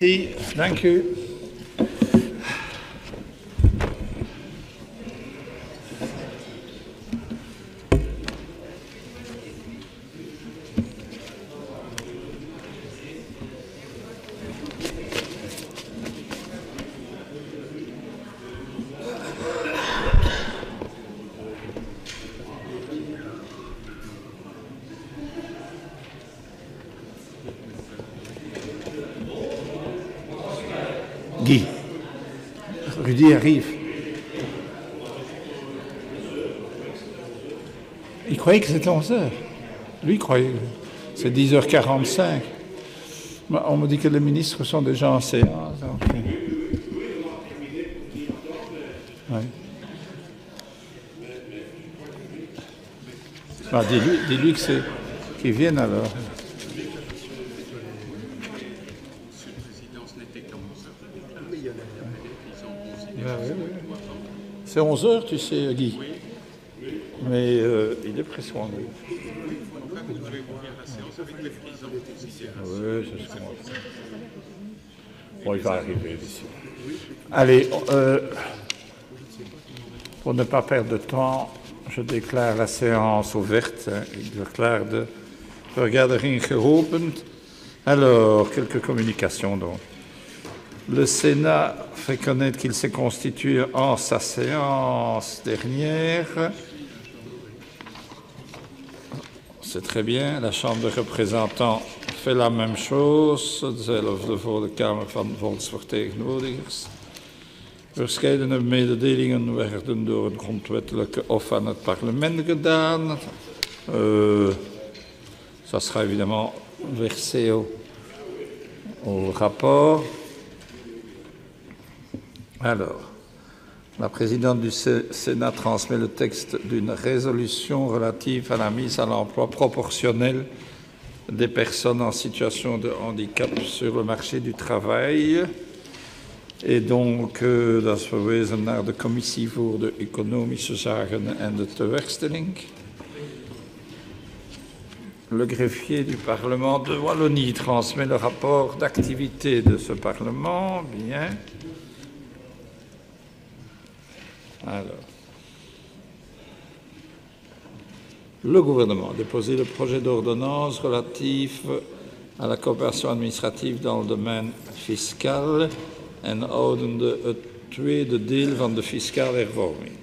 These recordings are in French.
Dank u. Guy. Rudy arrive. Il croyait que c'était 11h. Lui, il croyait que c'est 10h45. On me dit que les ministres sont déjà en séance. Donc... Ouais. Ah, dis-lui qu'il vienne alors. C'est 11h, tu sais, Guy. Mais il est presque 11h. Oui, c'est ce qu'on va faire. Bon, il va arriver ici. Allez, pour ne pas perdre de temps, je déclare la séance ouverte. Ik déclare de vergadering geopend. Alors, quelques communications donc. Le Sénat fait connaître qu'il s'est constitué en sa séance dernière. C'est très bien. La Chambre des représentants fait la même chose. Hetzelfde voor de Kamer van Volksvertegenwoordigers. Verscheidene mededelingen werden door het grondwettelijke hof aan het parlement gedaan. Ça sera évidemment versé au rapport. Alors, la présidente du Sénat transmet le texte d'une résolution relative à la mise à l'emploi proportionnel des personnes en situation de handicap sur le marché du travail. Et donc, dat is verwezen naar de Commissie voor de Economische Zaken en de Tewerkstelling. Le greffier du Parlement de Wallonie transmet le rapport d'activité de ce Parlement. Bien. Alors, le gouvernement a déposé le projet d'ordonnance relatif à la coopération administrative dans le domein fiscal en houdende het tweede deel van de fiscale hervorming.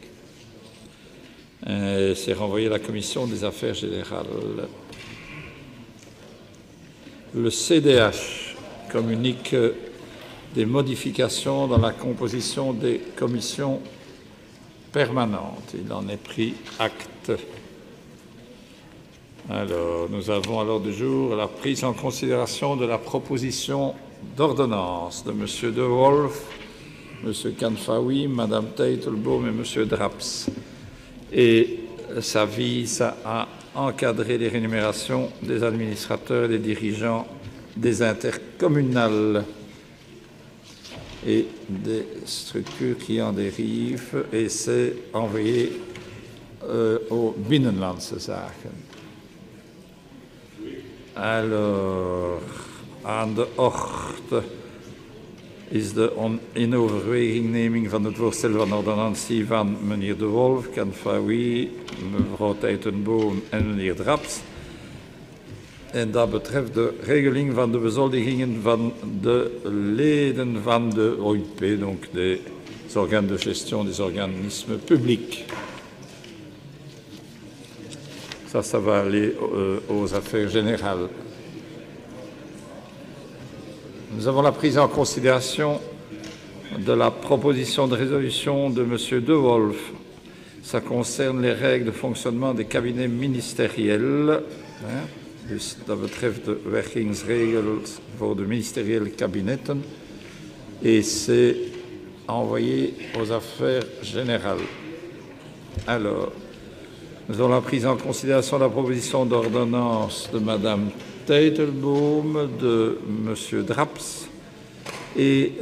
C'est renvoyé à la Commission des affaires générales. Le CDH communique des modifications dans la composition des commissions permanente. Il en est pris acte. Alors, nous avons à l'ordre du jour la prise en considération de la proposition d'ordonnance de M. De Wolf, M. Kanfawi, Mme Teitelbaum et M. Draps. Et ça vise à encadrer les rémunérations des administrateurs et des dirigeants des intercommunales et des structures qui en dérivent, et c'est envoyé aux Binnenlandse Zaken. Alors, aan de orde is de in overwegingneming van het voorstel van ordonnantie van meneer De Wolf, Kanfawi, mevrouw Teitelbaum en meneer Draps. En dat betreft de regeling van de bezoldigingen van de leden van de OIP, donc des organes de gestion des organismes publics. Ça va aller aux affaires générales. Nous avons la prise en considération de la proposition de résolution de M. De Wolf. Ça concerne les règles de fonctionnement des cabinets ministériels. Dus dat betreft de werkingsregels voor de ministeriële kabinetten. Et c'est envoyé aux affaires générales. Alors, nous avons la prise en considération de la proposition d'ordonnance de Mme Teitelbaum, de M. Draps, et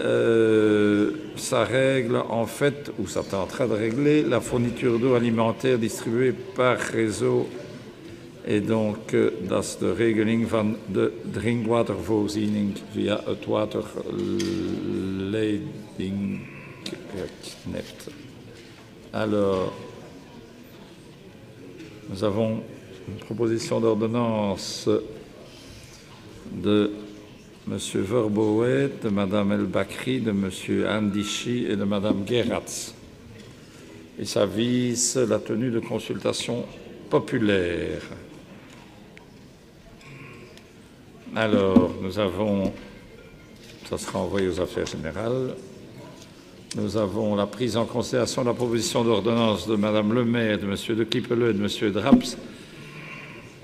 ça règle en fait, ou ça est en train de régler, la fourniture d'eau alimentaire distribuée par réseau En donc, dat is de regeling van de drinkwatervoorziening via het waterleidingnet. Alors, nous avons une proposition d'ordonnance de M. Verboet, de Mme El Bakri, de M. Andichy et de Mme Geratz. Et ça vise la tenue de consultations populaires. Alors, nous avons, ça sera envoyé aux affaires générales, nous avons la prise en considération de la proposition d'ordonnance de Mme Le Maire, de M. de Kippele et de M. Draps,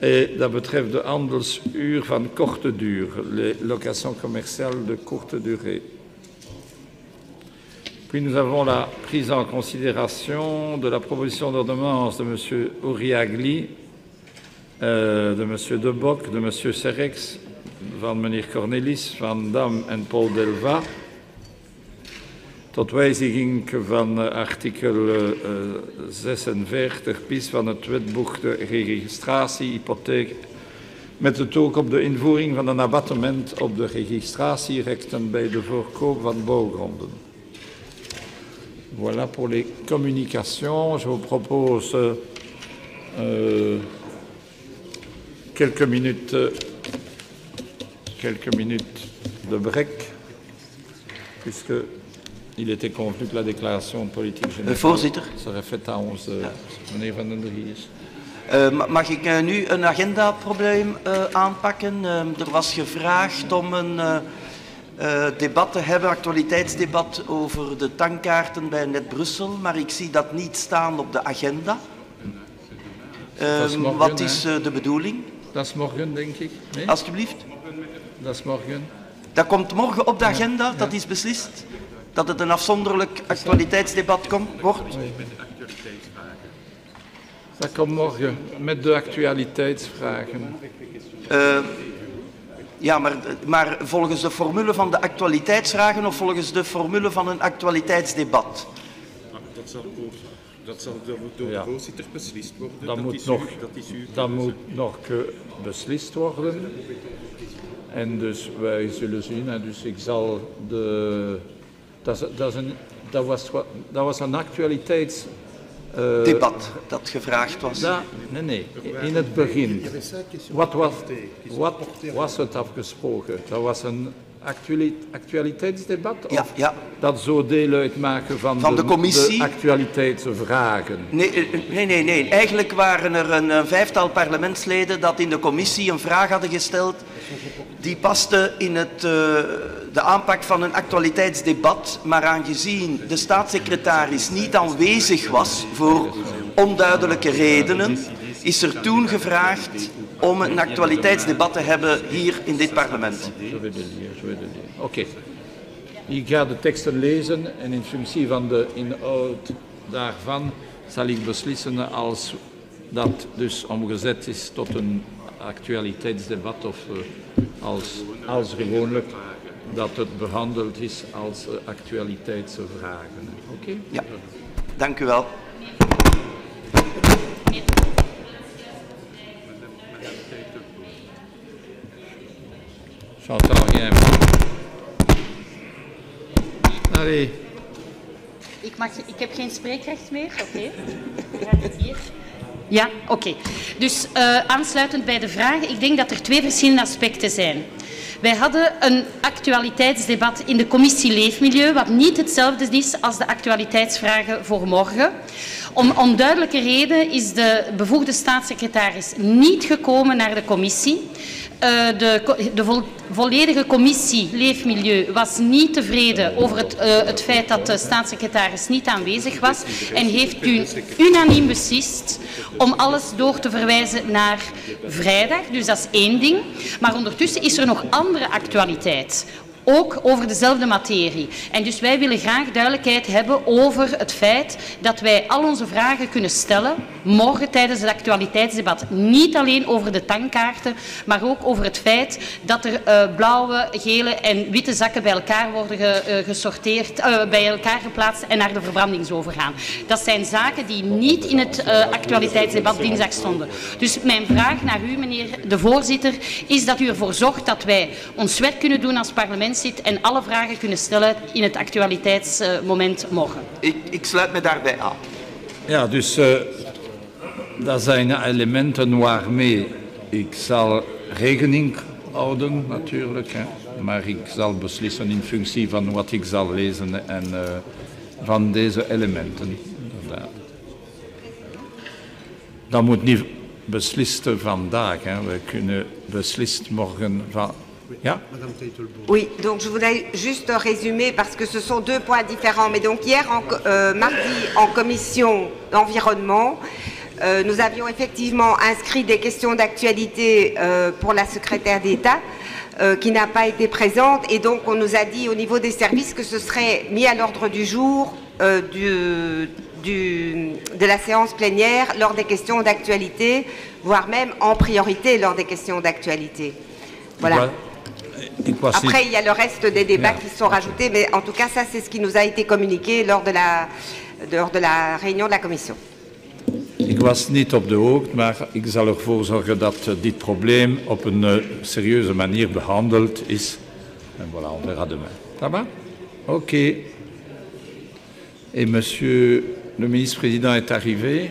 et dat betreft de handelsuur van korte duur, les locations commerciales de courte durée. Puis nous avons la prise en considération de la proposition d'ordonnance de M. Ouriagli, de M. De Bock, de M. Serrex, van meneer Cornelis, Van Dam en Paul Delva, tot wijziging van artikel 46 bis van het wetboek de registratie hypotheek, met het oog op de invoering van een abattement op de registratierechten bij de verkoop van bouwgronden. Voilà pour les communications. Je vous propose quelques minutes de break, puisque il était convenu que la déclaration politique générale serait faite à 11 heures. Meneer Van den Dries. Mag ik nu een agendaprobleem aanpakken? Er was gevraagd om een debat te hebben, actualiteitsdebat over de tankkaarten bij Net Brussel, maar ik zie dat niet staan op de agenda. Morgen, wat is de bedoeling? Dat is morgen, denk ik. Nee? Alsjeblieft. Dat is morgen. Dat komt morgen op de agenda, ja. Dat is beslist? Dat het een afzonderlijk actualiteitsdebat wordt? Dat komt morgen, met de actualiteitsvragen. Ja, maar volgens de formule van de actualiteitsvragen of volgens de formule van een actualiteitsdebat? Dat zal door de voorzitter beslist worden. Dat moet nog beslist worden. En dus wij zullen zien. En dus ik zal de... Dat was een actualiteits... debat dat gevraagd was. Nee. In het begin. Wat was het afgesproken? Dat was een actualiteitsdebat? Ja, ja. Dat zou deel uitmaken van de commissie? De actualiteitsvragen? Nee. Eigenlijk waren er een vijftal parlementsleden dat in de commissie een vraag hadden gesteld die paste in de aanpak van een actualiteitsdebat, maar aangezien de staatssecretaris niet aanwezig was voor onduidelijke redenen, is er toen gevraagd om een actualiteitsdebat te hebben hier in dit parlement. Oké. Ik ga de teksten lezen en in functie van de inhoud daarvan zal ik beslissen als dat dus omgezet is tot een actualiteitsdebat of als gewoonlijk dat het behandeld is als actualiteitsvragen. Oké? Ja, dank u wel. J'entends rien. Allez. Ik heb geen spreekrecht meer. Oké. Gaat het hier? Ja, oké. Dus aansluitend bij de vragen, ik denk dat er twee verschillende aspecten zijn. Wij hadden een actualiteitsdebat in de commissie Leefmilieu, wat niet hetzelfde is als de actualiteitsvragen voor morgen. Om onduidelijke reden is de bevoegde staatssecretaris niet gekomen naar de commissie. De volledige commissie Leefmilieu was niet tevreden over het feit dat de staatssecretaris niet aanwezig was en heeft unaniem beslist om alles door te verwijzen naar vrijdag. Dus dat is één ding. Maar ondertussen is er nog andere actualiteit. ook over dezelfde materie. En dus wij willen graag duidelijkheid hebben over het feit dat wij al onze vragen kunnen stellen morgen tijdens het actualiteitsdebat. Niet alleen over de tankkaarten, maar ook over het feit dat er blauwe, gele en witte zakken bij elkaar worden gesorteerd, bij elkaar geplaatst en naar de verbrandingsoven gaan. Dat zijn zaken die niet in het actualiteitsdebat dinsdag stonden. Dus mijn vraag naar u, meneer de voorzitter, is dat u ervoor zorgt dat wij ons werk kunnen doen als parlementslid en alle vragen kunnen stellen in het actualiteitsmoment morgen. Ik sluit me daarbij aan. Ja, dus dat zijn elementen waarmee ik zal rekening houden, natuurlijk. Hè. Maar ik zal beslissen in functie van wat ik zal lezen en van deze elementen. Inderdaad. Dat moet niet beslist vandaag. Hè. We kunnen beslist morgen van... Ja? Oui, donc je voudrais juste résumer parce que ce sont deux points différents. Mais donc hier, mardi, en commission environnement, nous avions effectivement inscrit des questions d'actualité pour la secrétaire d'État qui n'a pas été présente. Et donc on nous a dit au niveau des services que ce serait mis à l'ordre du jour de la séance plénière lors des questions d'actualité, voire même en priorité lors des questions d'actualité. Voilà. Après, il y a le reste des débats qui sont rajoutés, mais en tout cas, ça, c'est ce qui nous a été communiqué lors de la réunion de la commission. Ik was niet op de hoogte, maar ik zal ervoor zorgen dat dit probleem op een serieuze manier behandeld is. En voilà, on verra demain. Ça va? Ok. Et monsieur le ministre-président est arrivé.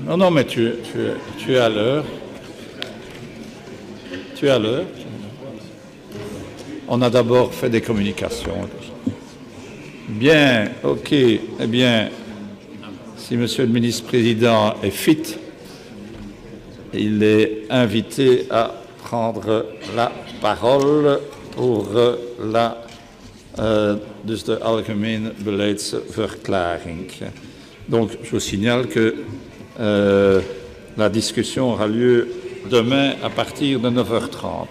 Non, non, mais tu es à l'heure. Tu es à l'heure. On a d'abord fait des communications. Bien, ok. Eh bien, si Monsieur le ministre-président est fit, il est invité à prendre la parole pour dus de algemene beleidsverklaring. Donc, je vous signale que la discussion aura lieu demain à partir de 9h30.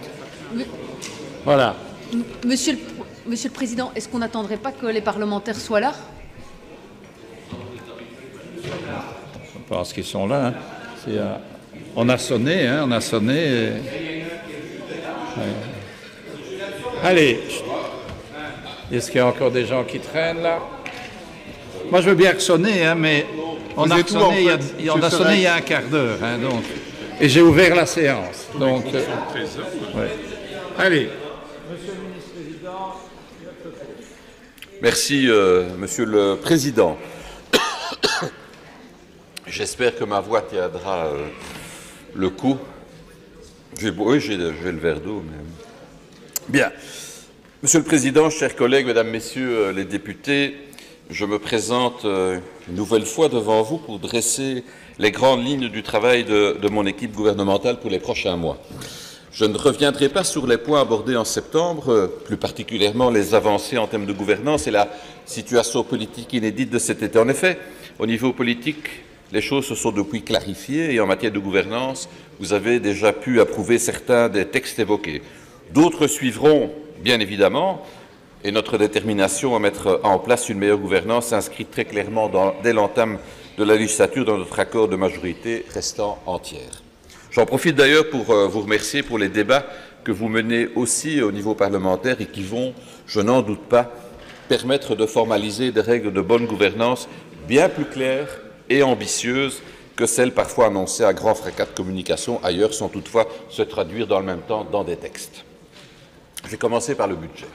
Voilà. Monsieur le Président, est-ce qu'on n'attendrait pas que les parlementaires soient là? Je pense qu'ils sont là. Hein. On a sonné, hein, on a sonné. Allez. Est-ce qu'il y a encore des gens qui traînent là? Moi, je veux bien sonner, hein, mais on a sonné il y a un quart d'heure. Hein, donc, et j'ai ouvert la séance. Donc, ouais. Allez. Merci, Monsieur le Président. J'espère que ma voix tiendra le coup. Oui, j'ai le verre d'eau. Mais... Bien. Monsieur le Président, chers collègues, Mesdames, Messieurs les députés, je me présente une nouvelle fois devant vous pour dresser les grandes lignes du travail de mon équipe gouvernementale pour les prochains mois. Je ne reviendrai pas sur les points abordés en septembre, plus particulièrement les avancées en termes de gouvernance et la situation politique inédite de cet été. En effet, au niveau politique, les choses se sont depuis clarifiées et en matière de gouvernance, vous avez déjà pu approuver certains des textes évoqués. D'autres suivront, bien évidemment, et notre détermination à mettre en place une meilleure gouvernance s'inscrit très clairement dès l'entame de la législature dans notre accord de majorité restant entière. J'en profite d'ailleurs pour vous remercier pour les débats que vous menez aussi au niveau parlementaire et qui vont, je n'en doute pas, permettre de formaliser des règles de bonne gouvernance bien plus claires et ambitieuses que celles parfois annoncées à grand fracas de communication ailleurs, sans toutefois se traduire dans le même temps dans des textes. Je vais commencer par le budget.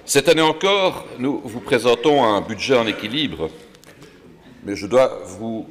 Cette année encore, nous vous présentons un budget en équilibre, mais je dois vous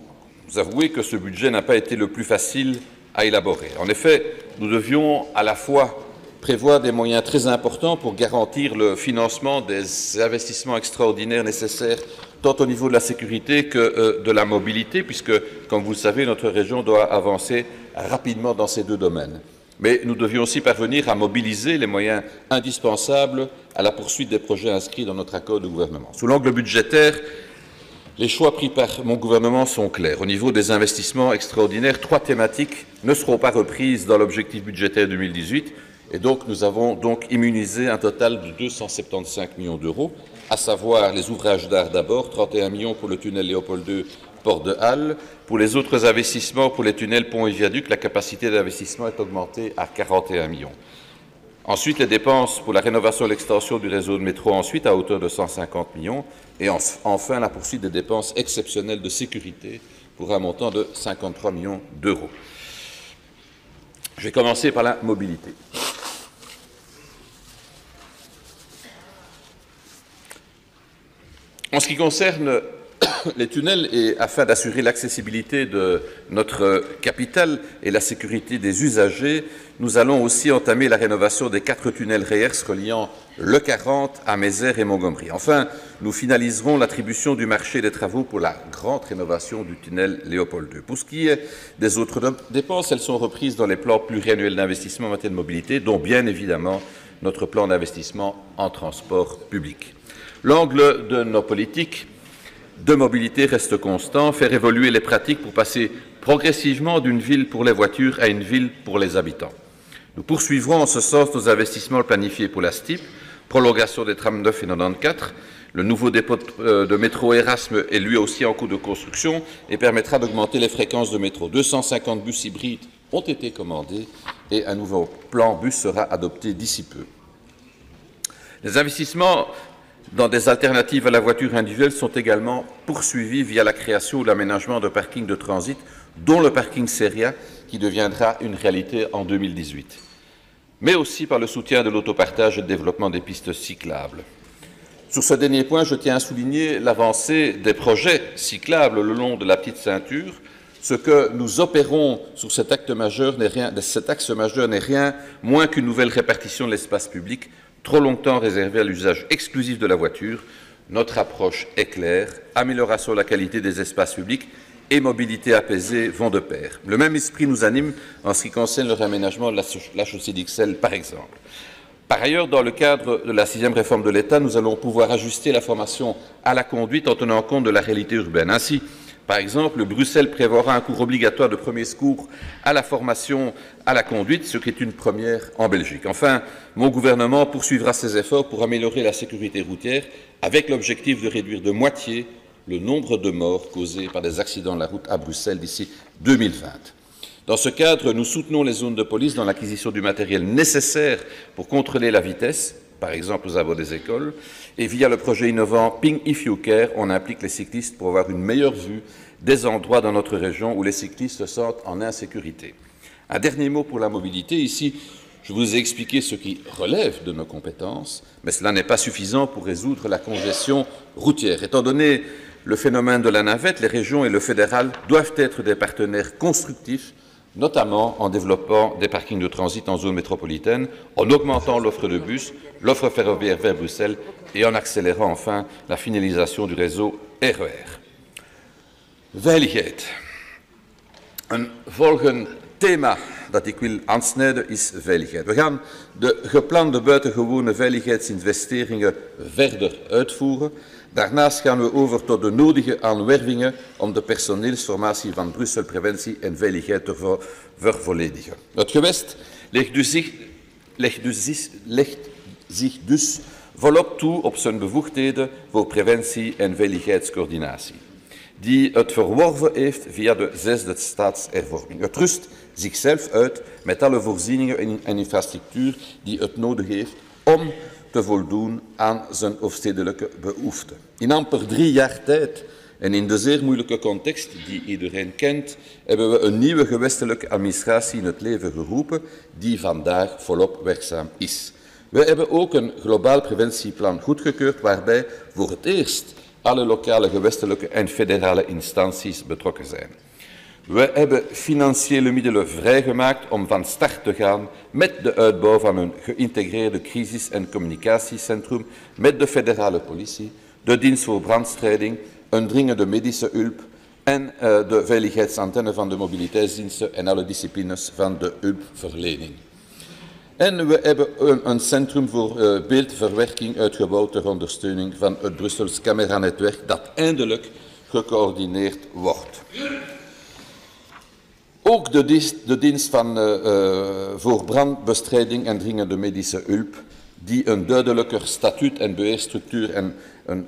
avouer que ce budget n'a pas été le plus facile à élaborer. En effet, nous devions à la fois prévoir des moyens très importants pour garantir le financement des investissements extraordinaires nécessaires tant au niveau de la sécurité que de la mobilité, puisque, comme vous le savez, notre région doit avancer rapidement dans ces deux domaines. Mais nous devions aussi parvenir à mobiliser les moyens indispensables à la poursuite des projets inscrits dans notre accord de gouvernement. Sous l'angle budgétaire, les choix pris par mon gouvernement sont clairs. Au niveau des investissements extraordinaires, 3 thématiques ne seront pas reprises dans l'objectif budgétaire 2018 et donc nous avons immunisé un total de 275 millions d'euros, à savoir les ouvrages d'art d'abord, 31 millions pour le tunnel Léopold II, port de Halle. Pour les autres investissements, pour les tunnels, ponts et viaducs, la capacité d'investissement est augmentée à 41 millions. Ensuite, les dépenses pour la rénovation et l'extension du réseau de métro, ensuite à hauteur de 150 millions. Et enfin, la poursuite des dépenses exceptionnelles de sécurité pour un montant de 53 millions d'euros. Je vais commencer par la mobilité. En ce qui concerne les tunnels, et afin d'assurer l'accessibilité de notre capitale et la sécurité des usagers, nous allons aussi entamer la rénovation des 4 tunnels REERS reliant le 40 à Mézères et Montgomery. Enfin, nous finaliserons l'attribution du marché des travaux pour la grande rénovation du tunnel Léopold II. Pour ce qui est des autres dépenses, elles sont reprises dans les plans pluriannuels d'investissement en matière de mobilité, dont bien évidemment notre plan d'investissement en transport public. L'angle de nos politiques de mobilité reste constant, faire évoluer les pratiques pour passer progressivement d'une ville pour les voitures à une ville pour les habitants. Nous poursuivrons en ce sens nos investissements planifiés pour la STIP, prolongation des trams 9 et 94. Le nouveau dépôt de métro Erasme est lui aussi en cours de construction et permettra d'augmenter les fréquences de métro. 250 bus hybrides ont été commandés et un nouveau plan bus sera adopté d'ici peu. Les investissements dans des alternatives à la voiture individuelle sont également poursuivis via la création ou l'aménagement de parkings de transit, dont le parking Seria, qui deviendra une réalité en 2018, mais aussi par le soutien de l'autopartage et le développement des pistes cyclables. Sur ce dernier point, je tiens à souligner l'avancée des projets cyclables le long de la petite ceinture. Ce que nous opérons sur cet axe majeur n'est rien moins qu'une nouvelle répartition de l'espace public, trop longtemps réservé à l'usage exclusif de la voiture. Notre approche est claire, amélioration de la qualité des espaces publics et mobilité apaisée vont de pair. Le même esprit nous anime en ce qui concerne le réaménagement de la chaussée d'Ixelles, par exemple. Par ailleurs, dans le cadre de la 6e réforme de l'État, nous allons pouvoir ajuster la formation à la conduite en tenant compte de la réalité urbaine. Ainsi, par exemple, Bruxelles prévoira un cours obligatoire de premier secours à la formation à la conduite, ce qui est une première en Belgique. Enfin, mon gouvernement poursuivra ses efforts pour améliorer la sécurité routière avec l'objectif de réduire de moitié le nombre de morts causés par des accidents de la route à Bruxelles d'ici 2020. Dans ce cadre, nous soutenons les zones de police dans l'acquisition du matériel nécessaire pour contrôler la vitesse, par exemple aux abords des écoles, et via le projet innovant Ping If You Care, on implique les cyclistes pour avoir une meilleure vue des endroits dans notre région où les cyclistes se sentent en insécurité. Un dernier mot pour la mobilité. Ici, je vous ai expliqué ce qui relève de nos compétences, mais cela n'est pas suffisant pour résoudre la congestion routière. Étant donné le phénomène de la navette, les régions et le fédéral doivent être des partenaires constructifs, notamment en développant des parkings de transit en zone métropolitaine, en augmentant l'offre de bus, l'offre ferroviaire vers Bruxelles et en accélérant enfin la finalisation du réseau RER. Veiligheid. Een volgend thema dat ik wil aansnijden is veiligheid. We gaan de geplande buitengewone veiligheidsinvesteringen verder uitvoeren. Daarnaast gaan we over tot de nodige aanwervingen om de personeelsformatie van Brussel Preventie en Veiligheid te vervolledigen. Het gewest legt zich dus volop toe op zijn bevoegdheden voor preventie en veiligheidscoördinatie, die het verworven heeft via de 6e staatshervorming. Het rust zichzelf uit met alle voorzieningen en infrastructuur die het nodig heeft om te voldoen aan zijn hoofdstedelijke behoeften. In amper 3 jaar tijd en in de zeer moeilijke context die iedereen kent, hebben we een nieuwe gewestelijke administratie in het leven geroepen die vandaag volop werkzaam is. We hebben ook een globaal preventieplan goedgekeurd waarbij voor het eerst alle lokale, gewestelijke en federale instanties betrokken zijn. We hebben financiële middelen vrijgemaakt om van start te gaan met de uitbouw van een geïntegreerde crisis- en communicatiecentrum met de federale politie, de dienst voor brandstrijding, een dringende medische hulp en de veiligheidsantenne van de mobiliteitsdiensten en alle disciplines van de hulpverlening. En we hebben een centrum voor beeldverwerking uitgebouwd ter ondersteuning van het Brussels cameranetwerk dat eindelijk gecoördineerd wordt. Ook de dienst voor brandbestrijding en dringende medische hulp, die een duidelijker statuut en beheerstructuur en een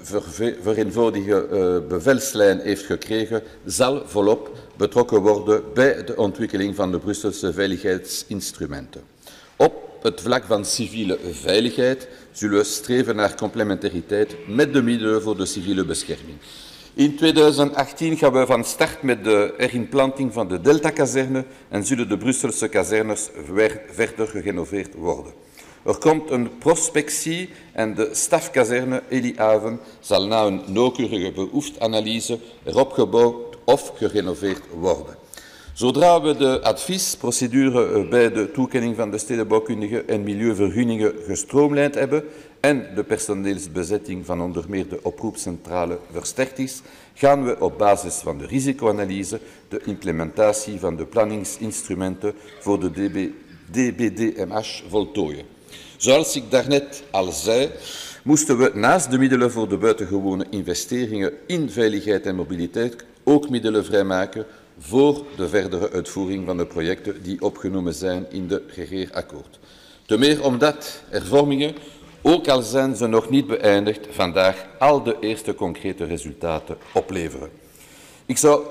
vereenvoudigde bevelslijn heeft gekregen, zal volop betrokken worden bij de ontwikkeling van de Brusselse veiligheidsinstrumenten. Op het vlak van civiele veiligheid zullen we streven naar complementariteit met de middelen voor de civiele bescherming. In 2018 gaan we van start met de herinplanting van de Delta-kazerne en zullen de Brusselse kazernes verder gerenoveerd worden. Er komt een prospectie en de stafkazerne Elie-Haven zal na een nauwkeurige behoefteanalyse erop gebouwd of gerenoveerd worden. Zodra we de adviesprocedure bij de toekenning van de stedenbouwkundige en milieuvergunningen gestroomlijnd hebben en de personeelsbezetting van onder meer de oproepcentrale versterkt is, gaan we op basis van de risicoanalyse de implementatie van de planningsinstrumenten voor de DBDMH voltooien. Zoals ik daarnet al zei, moesten we naast de middelen voor de buitengewone investeringen in veiligheid en mobiliteit ook middelen vrijmaken voor de verdere uitvoering van de projecten die opgenomen zijn in de regeerakkoord. Te meer omdat hervormingen, ook al zijn ze nog niet beëindigd, vandaag al de eerste concrete resultaten opleveren. Ik zou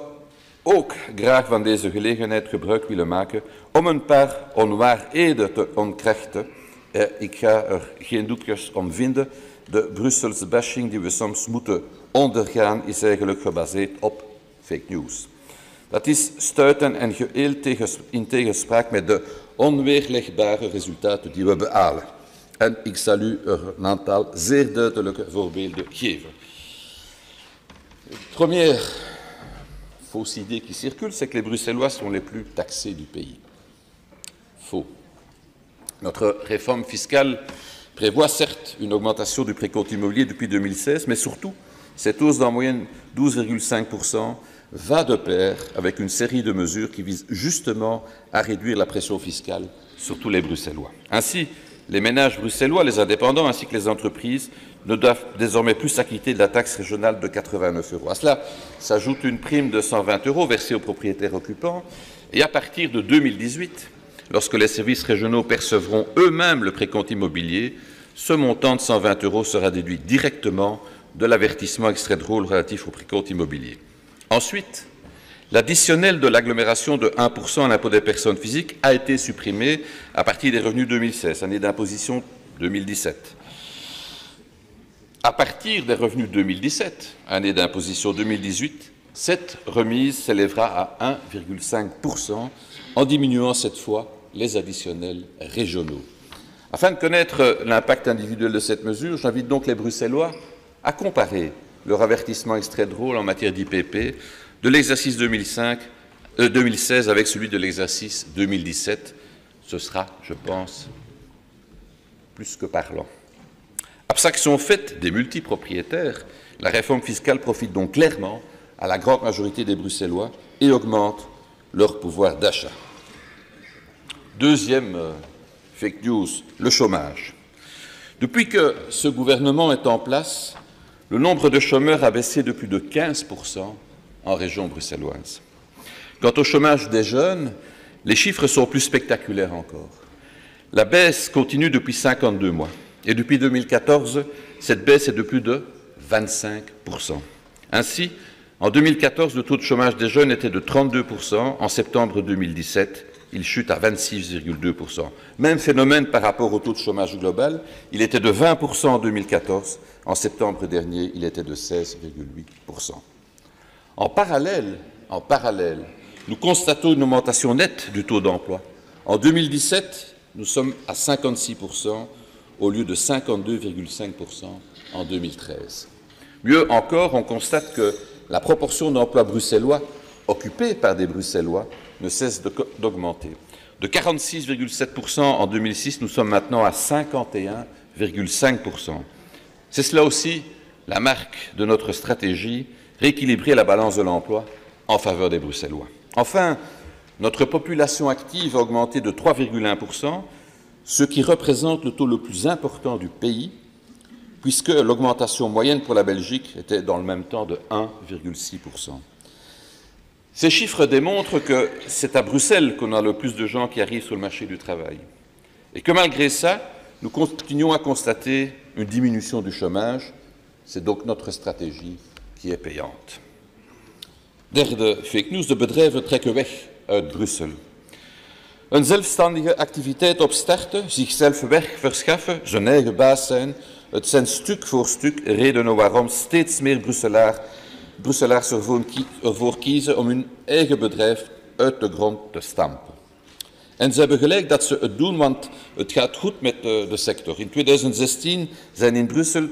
ook graag van deze gelegenheid gebruik willen maken om een paar onwaarheden te ontkrachten. Ik ga er geen doekjes om vinden. De Brusselse bashing die we soms moeten ondergaan is eigenlijk gebaseerd op fake news. Dat is stuiten en geheel in tegenspraak met de onweerlegbare resultaten die we behalen. En ik zal u er een aantal zeer duidelijke voorbeelden geven. Première fausse idée qui circule, c'est que les Bruxellois sont les plus taxés du pays. Faux. Notre réforme fiscale prévoit certes une augmentation du précompte immobilier depuis 2016, mais surtout, cette hausse d'en moyenne 12,5% va de pair avec une série de mesures qui visent justement à réduire la pression fiscale sur tous les Bruxellois. Ainsi, les ménages bruxellois, les indépendants ainsi que les entreprises ne doivent désormais plus s'acquitter de la taxe régionale de 89 €. À cela s'ajoute une prime de 120 € versée aux propriétaires occupants et à partir de 2018, lorsque les services régionaux percevront eux-mêmes le précompte immobilier, ce montant de 120 € sera déduit directement de l'avertissement extrait de rôle relatif au précompte immobilier. Ensuite, l'additionnel de l'agglomération de 1% à l'impôt des personnes physiques a été supprimé à partir des revenus 2016, année d'imposition 2017. À partir des revenus 2017, année d'imposition 2018, cette remise s'élèvera à 1,5%, en diminuant cette fois les additionnels régionaux. Afin de connaître l'impact individuel de cette mesure, j'invite donc les Bruxellois à comparer leur avertissement extrait de rôle en matière d'IPP de l'exercice 2016 avec celui de l'exercice 2017. Ce sera, je pense, plus que parlant. Abstraction faite des multipropriétaires, la réforme fiscale profite donc clairement à la grande majorité des Bruxellois et augmente leur pouvoir d'achat. Deuxième fake news, le chômage. Depuis que ce gouvernement est en place, le nombre de chômeurs a baissé de plus de 15% en région bruxelloise. Quant au chômage des jeunes, les chiffres sont plus spectaculaires encore. La baisse continue depuis 52 mois et depuis 2014, cette baisse est de plus de 25%. Ainsi, en 2014, le taux de chômage des jeunes était de 32%. En septembre 2017, il chute à 26,2%. Même phénomène par rapport au taux de chômage global. Il était de 20% en 2014. En septembre dernier, il était de 16,8%. En parallèle, nous constatons une augmentation nette du taux d'emploi. En 2017, nous sommes à 56% au lieu de 52,5% en 2013. Mieux encore, on constate que la proportion d'emplois bruxellois occupés par des Bruxellois ne cesse d'augmenter. De 46,7% en 2006, nous sommes maintenant à 51,5%. C'est cela aussi la marque de notre stratégie, rééquilibrer la balance de l'emploi en faveur des Bruxellois. Enfin, notre population active a augmenté de 3,1%, ce qui représente le taux le plus important du pays, puisque l'augmentation moyenne pour la Belgique était dans le même temps de 1,6%. Ces chiffres démontrent que c'est à Bruxelles qu'on a le plus de gens qui arrivent sur le marché du travail, et que malgré ça, nous continuons à constater une diminution du chômage. C'est donc notre stratégie qui est payante. Derde fake news, de bedrijven trekken weg uit Brussel. Een zelfstandige activiteit opstarten, zichzelf werk verschaffen, zijn eigen baas zijn, het zijn stuk voor stuk redenen waarom steeds meer Brusselaars ervoor kiezen om hun eigen bedrijf uit de grond te stampen. En ze hebben gelijk dat ze het doen, want het gaat goed met de sector. In 2016 zijn in Brussel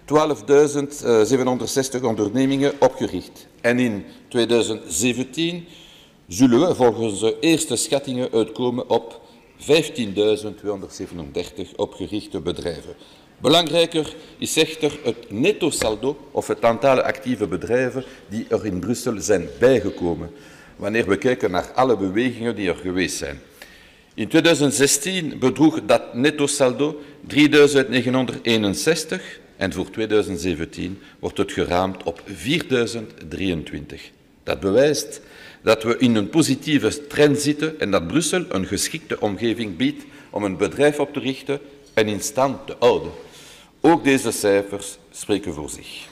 12.760 ondernemingen opgericht. En in 2017 zullen we volgens de eerste schattingen uitkomen op 15.237 opgerichte bedrijven. Belangrijker is echter het netto saldo of het aantal actieve bedrijven die er in Brussel zijn bijgekomen, wanneer we kijken naar alle bewegingen die er geweest zijn. In 2016 bedroeg dat netto saldo 3.961 en voor 2017 wordt het geraamd op 4.023. Dat bewijst dat we in een positieve trend zitten en dat Brussel een geschikte omgeving biedt om een bedrijf op te richten en in stand te houden. Ook deze cijfers spreken voor zich.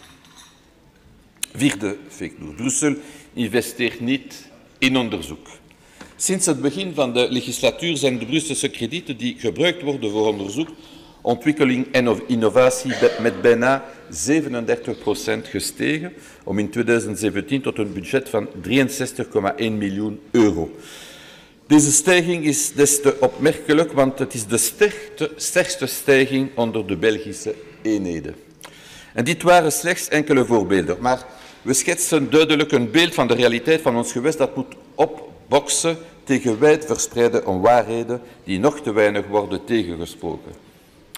Vierde fake news. Brussel investeert niet in onderzoek. Sinds het begin van de legislatuur zijn de Brusselse kredieten die gebruikt worden voor onderzoek, ontwikkeling en innovatie met bijna 37% gestegen, om in 2017 tot een budget van 63,1 miljoen euro. Deze stijging is des te opmerkelijk, want het is de sterkste stijging onder de Belgische eenheden. En dit waren slechts enkele voorbeelden, maar we schetsen duidelijk een beeld van de realiteit van ons gewest dat moet opboksen tegen wijd verspreide onwaarheden die nog te weinig worden tegengesproken.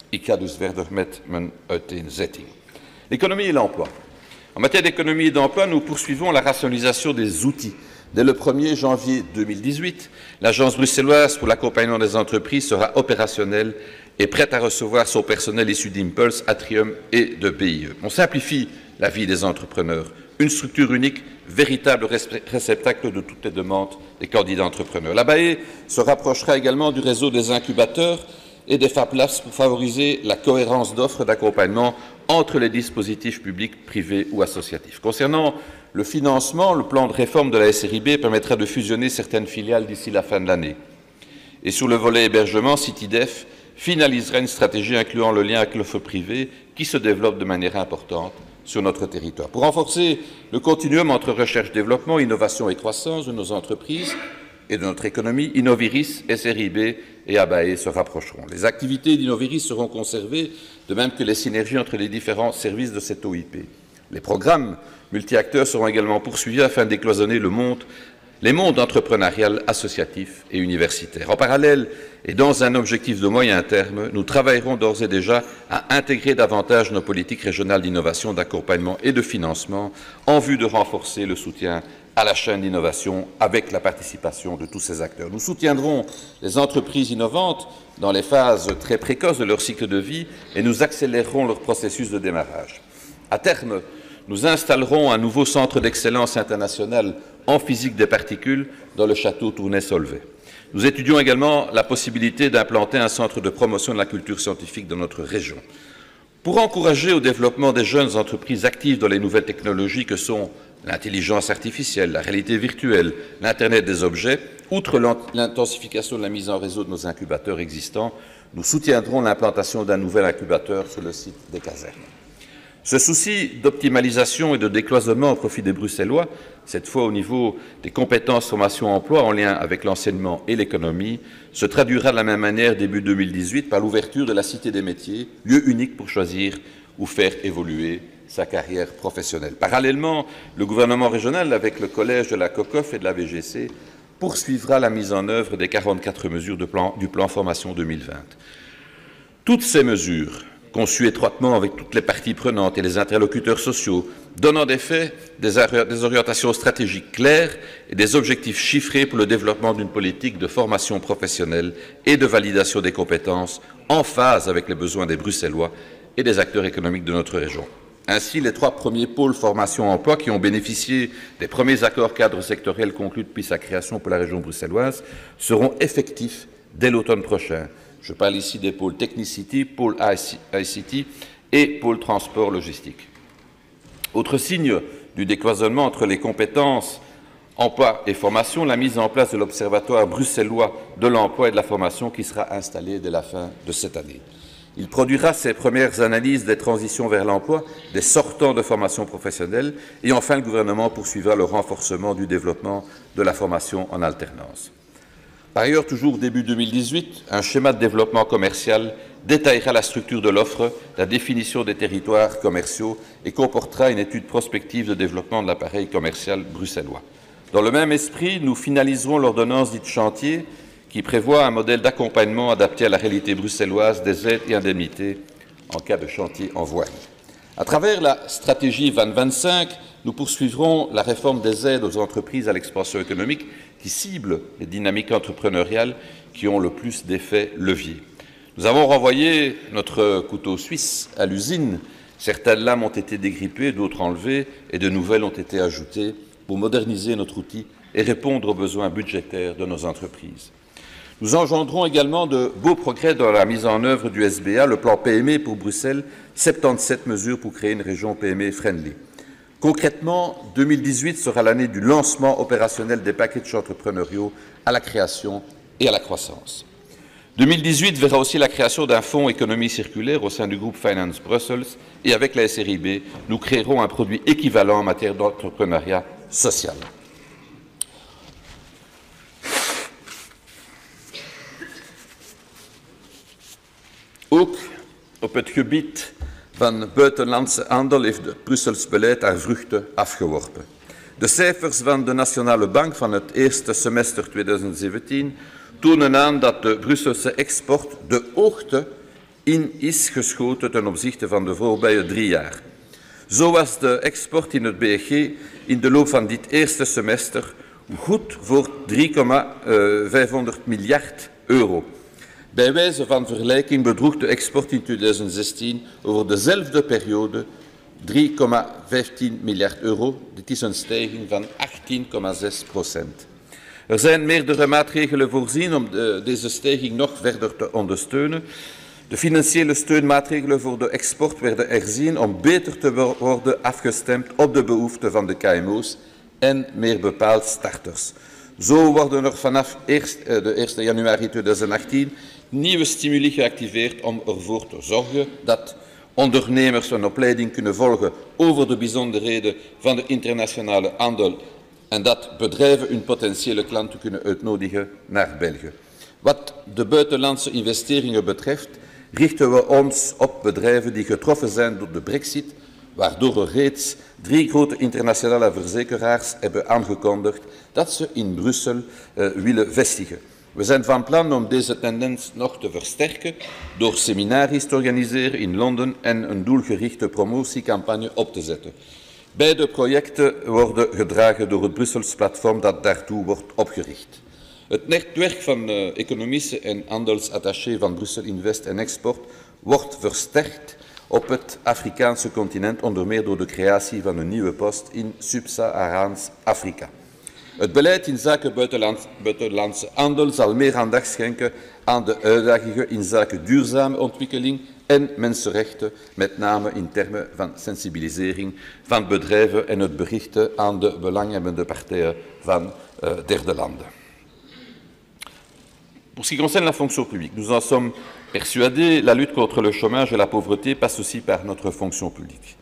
Ik ga dus verder met mijn uiteenzetting. L'économie et l'emploi. En matière d'économie et d'emploi, nous poursuivons la rationalisation des outils. Dès le 1er janvier 2018, l'Agence bruxelloise pour l'accompagnement des entreprises sera opérationnelle et prête à recevoir son personnel issu d'Impulse, Atrium et de BIE. On simplifie la vie des entrepreneurs. Une structure unique, véritable réceptacle de toutes les demandes des candidats entrepreneurs. La BAE se rapprochera également du réseau des incubateurs et des FAPLAS pour favoriser la cohérence d'offres d'accompagnement entre les dispositifs publics, privés ou associatifs. Concernant le financement, le plan de réforme de la SRIB permettra de fusionner certaines filiales d'ici la fin de l'année. Et sur le volet hébergement, Citydef finalisera une stratégie incluant le lien avec l'offre privée qui se développe de manière importante sur notre territoire. Pour renforcer le continuum entre recherche-développement, innovation et croissance de nos entreprises et de notre économie, Innoviris, SRIB et ABAE se rapprocheront. Les activités d'Innoviris seront conservées, de même que les synergies entre les différents services de cette OIP. Les programmes multi-acteurs seront également poursuivis afin de décloisonner les mondes entrepreneurial, associatifs et universitaires. En parallèle, et dans un objectif de moyen terme, nous travaillerons d'ores et déjà à intégrer davantage nos politiques régionales d'innovation, d'accompagnement et de financement en vue de renforcer le soutien à la chaîne d'innovation avec la participation de tous ces acteurs. Nous soutiendrons les entreprises innovantes dans les phases très précoces de leur cycle de vie et nous accélérerons leur processus de démarrage. À terme, nous installerons un nouveau centre d'excellence international en physique des particules dans le château Tournai-Solvay. Nous étudions également la possibilité d'implanter un centre de promotion de la culture scientifique dans notre région. Pour encourager au développement des jeunes entreprises actives dans les nouvelles technologies que sont l'intelligence artificielle, la réalité virtuelle, l'Internet des objets, outre l'intensification de la mise en réseau de nos incubateurs existants, nous soutiendrons l'implantation d'un nouvel incubateur sur le site des casernes. Ce souci d'optimalisation et de décloisonnement au profit des Bruxellois, cette fois au niveau des compétences formation-emploi en lien avec l'enseignement et l'économie, se traduira de la même manière début 2018 par l'ouverture de la Cité des métiers, lieu unique pour choisir ou faire évoluer sa carrière professionnelle. Parallèlement, le gouvernement régional, avec le collège de la COCOF et de la VGC, poursuivra la mise en œuvre des 44 mesures du plan formation 2020. Toutes ces mesures conçu étroitement avec toutes les parties prenantes et les interlocuteurs sociaux, donne en effet des orientations stratégiques claires et des objectifs chiffrés pour le développement d'une politique de formation professionnelle et de validation des compétences en phase avec les besoins des Bruxellois et des acteurs économiques de notre région. Ainsi, les 3 premiers pôles formation-emploi qui ont bénéficié des premiers accords cadres sectoriels conclus depuis sa création pour la région bruxelloise seront effectifs dès l'automne prochain. Je parle ici des pôles Technicity, pôle ICT et pôle transport logistique. Autre signe du décloisonnement entre les compétences emploi et formation, la mise en place de l'Observatoire bruxellois de l'emploi et de la formation qui sera installé dès la fin de cette année. Il produira ses premières analyses des transitions vers l'emploi, des sortants de formation professionnelle et enfin le gouvernement poursuivra le renforcement du développement de la formation en alternance. Par ailleurs, toujours début 2018, un schéma de développement commercial détaillera la structure de l'offre, la définition des territoires commerciaux et comportera une étude prospective de développement de l'appareil commercial bruxellois. Dans le même esprit, nous finaliserons l'ordonnance dite chantier qui prévoit un modèle d'accompagnement adapté à la réalité bruxelloise des aides et indemnités en cas de chantier en voirie. À travers la stratégie 2025, nous poursuivrons la réforme des aides aux entreprises à l'expansion économique qui ciblent les dynamiques entrepreneuriales qui ont le plus d'effets leviers. Nous avons renvoyé notre couteau suisse à l'usine. Certaines lames ont été dégrippées, d'autres enlevées et de nouvelles ont été ajoutées pour moderniser notre outil et répondre aux besoins budgétaires de nos entreprises. Nous engendrons également de beaux progrès dans la mise en œuvre du SBA, le plan PME pour Bruxelles, 77 mesures pour créer une région PME friendly. Concrètement, 2018 sera l'année du lancement opérationnel des packages entrepreneuriaux à la création et à la croissance. 2018 verra aussi la création d'un fonds économie circulaire au sein du groupe Finance Brussels et avec la SRIB, nous créerons un produit équivalent en matière d'entrepreneuriat social. Ook op het gebied van buitenlandse handel heeft het Brussels beleid haar vruchten afgeworpen. De cijfers van de Nationale Bank van het eerste semester 2017 tonen aan dat de Brusselse export de hoogte in is geschoten ten opzichte van de voorbije 3 jaar. Zo was de export in het BEG in de loop van dit eerste semester goed voor 3,500 miljard euro. Bij wijze van vergelijking bedroeg de export in 2016 over dezelfde periode 3,15 miljard euro. Dit is een stijging van 18,6%. Er zijn meerdere maatregelen voorzien om deze stijging nog verder te ondersteunen. De financiële steunmaatregelen voor de export werden herzien om beter te worden afgestemd op de behoeften van de KMO's en meer bepaald starters. Zo worden er vanaf de 1 januari 2018 nieuwe stimuli geactiveerd om ervoor te zorgen dat ondernemers een opleiding kunnen volgen over de bijzonderheden van de internationale handel en dat bedrijven hun potentiële klanten kunnen uitnodigen naar België. Wat de buitenlandse investeringen betreft, richten we ons op bedrijven die getroffen zijn door de Brexit, waardoor er reeds 3 grote internationale verzekeraars hebben aangekondigd dat ze in Brussel willen vestigen. We zijn van plan om deze tendens nog te versterken door seminaries te organiseren in Londen en een doelgerichte promotiecampagne op te zetten. Beide projecten worden gedragen door het Brussels platform dat daartoe wordt opgericht. Het netwerk van economische en handelsattachés van Brussel Invest en Export wordt versterkt op het Afrikaanse continent, onder meer door de creatie van een nieuwe post in Sub-Saharaans Afrika. Het beleid in zaken buitenlandse handel zal meer aandacht schenken aan de uitdagingen in zaken duurzame ontwikkeling en mensenrechten, met name in termen van sensibilisering van bedrijven en het berichten aan de belanghebbende partijen van derde landen. Pour ce qui concerne la fonction publique, nous en sommes persuadés, la lutte contre le chômage et la pauvreté passe aussi par notre fonction publique.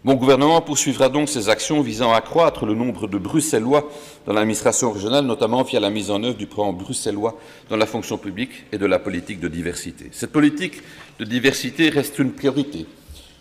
Mon gouvernement poursuivra donc ses actions visant à accroître le nombre de Bruxellois dans l'administration régionale, notamment via la mise en œuvre du plan bruxellois dans la fonction publique et de la politique de diversité. Cette politique de diversité reste une priorité.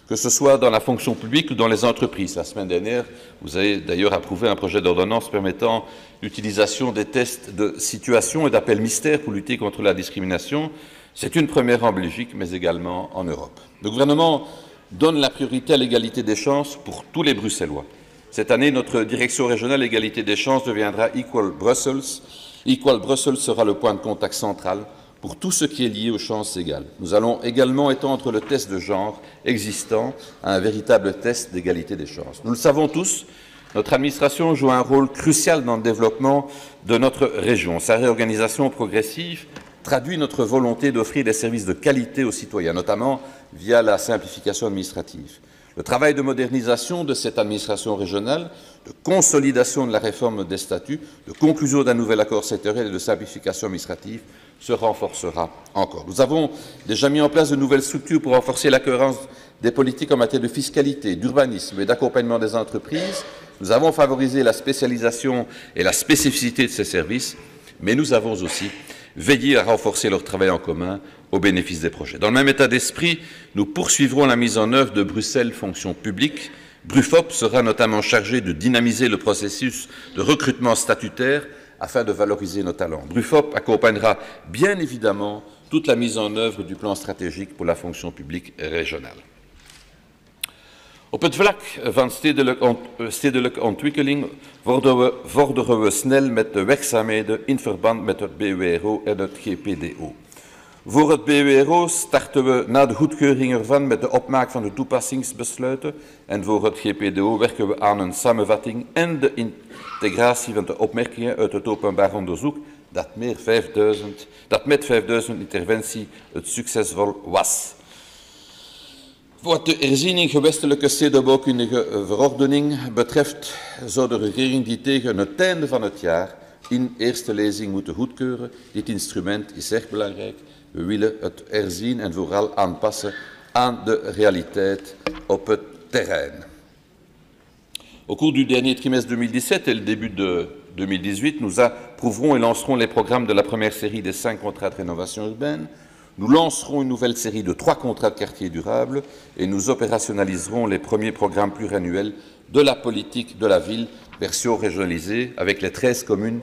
que ce soit dans la fonction publique ou dans les entreprises. La semaine dernière, vous avez d'ailleurs approuvé un projet d'ordonnance permettant l'utilisation des tests de situation et d'appels mystères pour lutter contre la discrimination. C'est une première en Belgique, mais également en Europe. Le gouvernement donne la priorité à l'égalité des chances pour tous les Bruxellois. Cette année, notre direction régionale égalité des chances deviendra Equal Brussels. Equal Brussels sera le point de contact central pour tout ce qui est lié aux chances égales. Nous allons également étendre le test de genre existant à un véritable test d'égalité des chances. Nous le savons tous, notre administration joue un rôle crucial dans le développement de notre région. Sa réorganisation progressive traduit notre volonté d'offrir des services de qualité aux citoyens, notamment via la simplification administrative. Le travail de modernisation de cette administration régionale, de consolidation de la réforme des statuts, de conclusion d'un nouvel accord sectoriel et de simplification administrative se renforcera encore. Nous avons déjà mis en place de nouvelles structures pour renforcer la cohérence des politiques en matière de fiscalité, d'urbanisme et d'accompagnement des entreprises. Nous avons favorisé la spécialisation et la spécificité de ces services, mais nous avons aussi veillé à renforcer leur travail en commun au bénéfice des projets. Dans le même état d'esprit, nous poursuivrons la mise en œuvre de Bruxelles Fonction publique. BRUFOP sera notamment chargé de dynamiser le processus de recrutement statutaire afin de valoriser nos talents. BRUFOP accompagnera bien évidemment toute la mise en œuvre du plan stratégique pour la fonction publique régionale. Op het vlak van stedelijke ontwikkeling vorderen we snel met de werkzaamheden in verband met het BURO en het GPDO. Voor het BURO starten we na de goedkeuring ervan met de opmaak van de toepassingsbesluiten en voor het GPDO werken we aan een samenvatting en de integratie van de opmerkingen uit het openbaar onderzoek dat met 5000 interventie het succesvol was. Wat de herziening gewestelijke stedenbouwkundige verordening betreft, zou de regering die tegen het einde van het jaar in eerste lezing moeten goedkeuren. Dit instrument is erg belangrijk. We willen het herzien en vooral aanpassen aan de realiteit op het terrein. Au cours du dernier trimestre 2017 et le début de 2018, nous approuverons et lancerons les programmes de la première série des 5 contrats de rénovation urbaine. Nous lancerons une nouvelle série de 3 contrats de quartier durables et nous opérationnaliserons les premiers programmes pluriannuels de la politique de la ville, version régionalisée, avec les 13 communes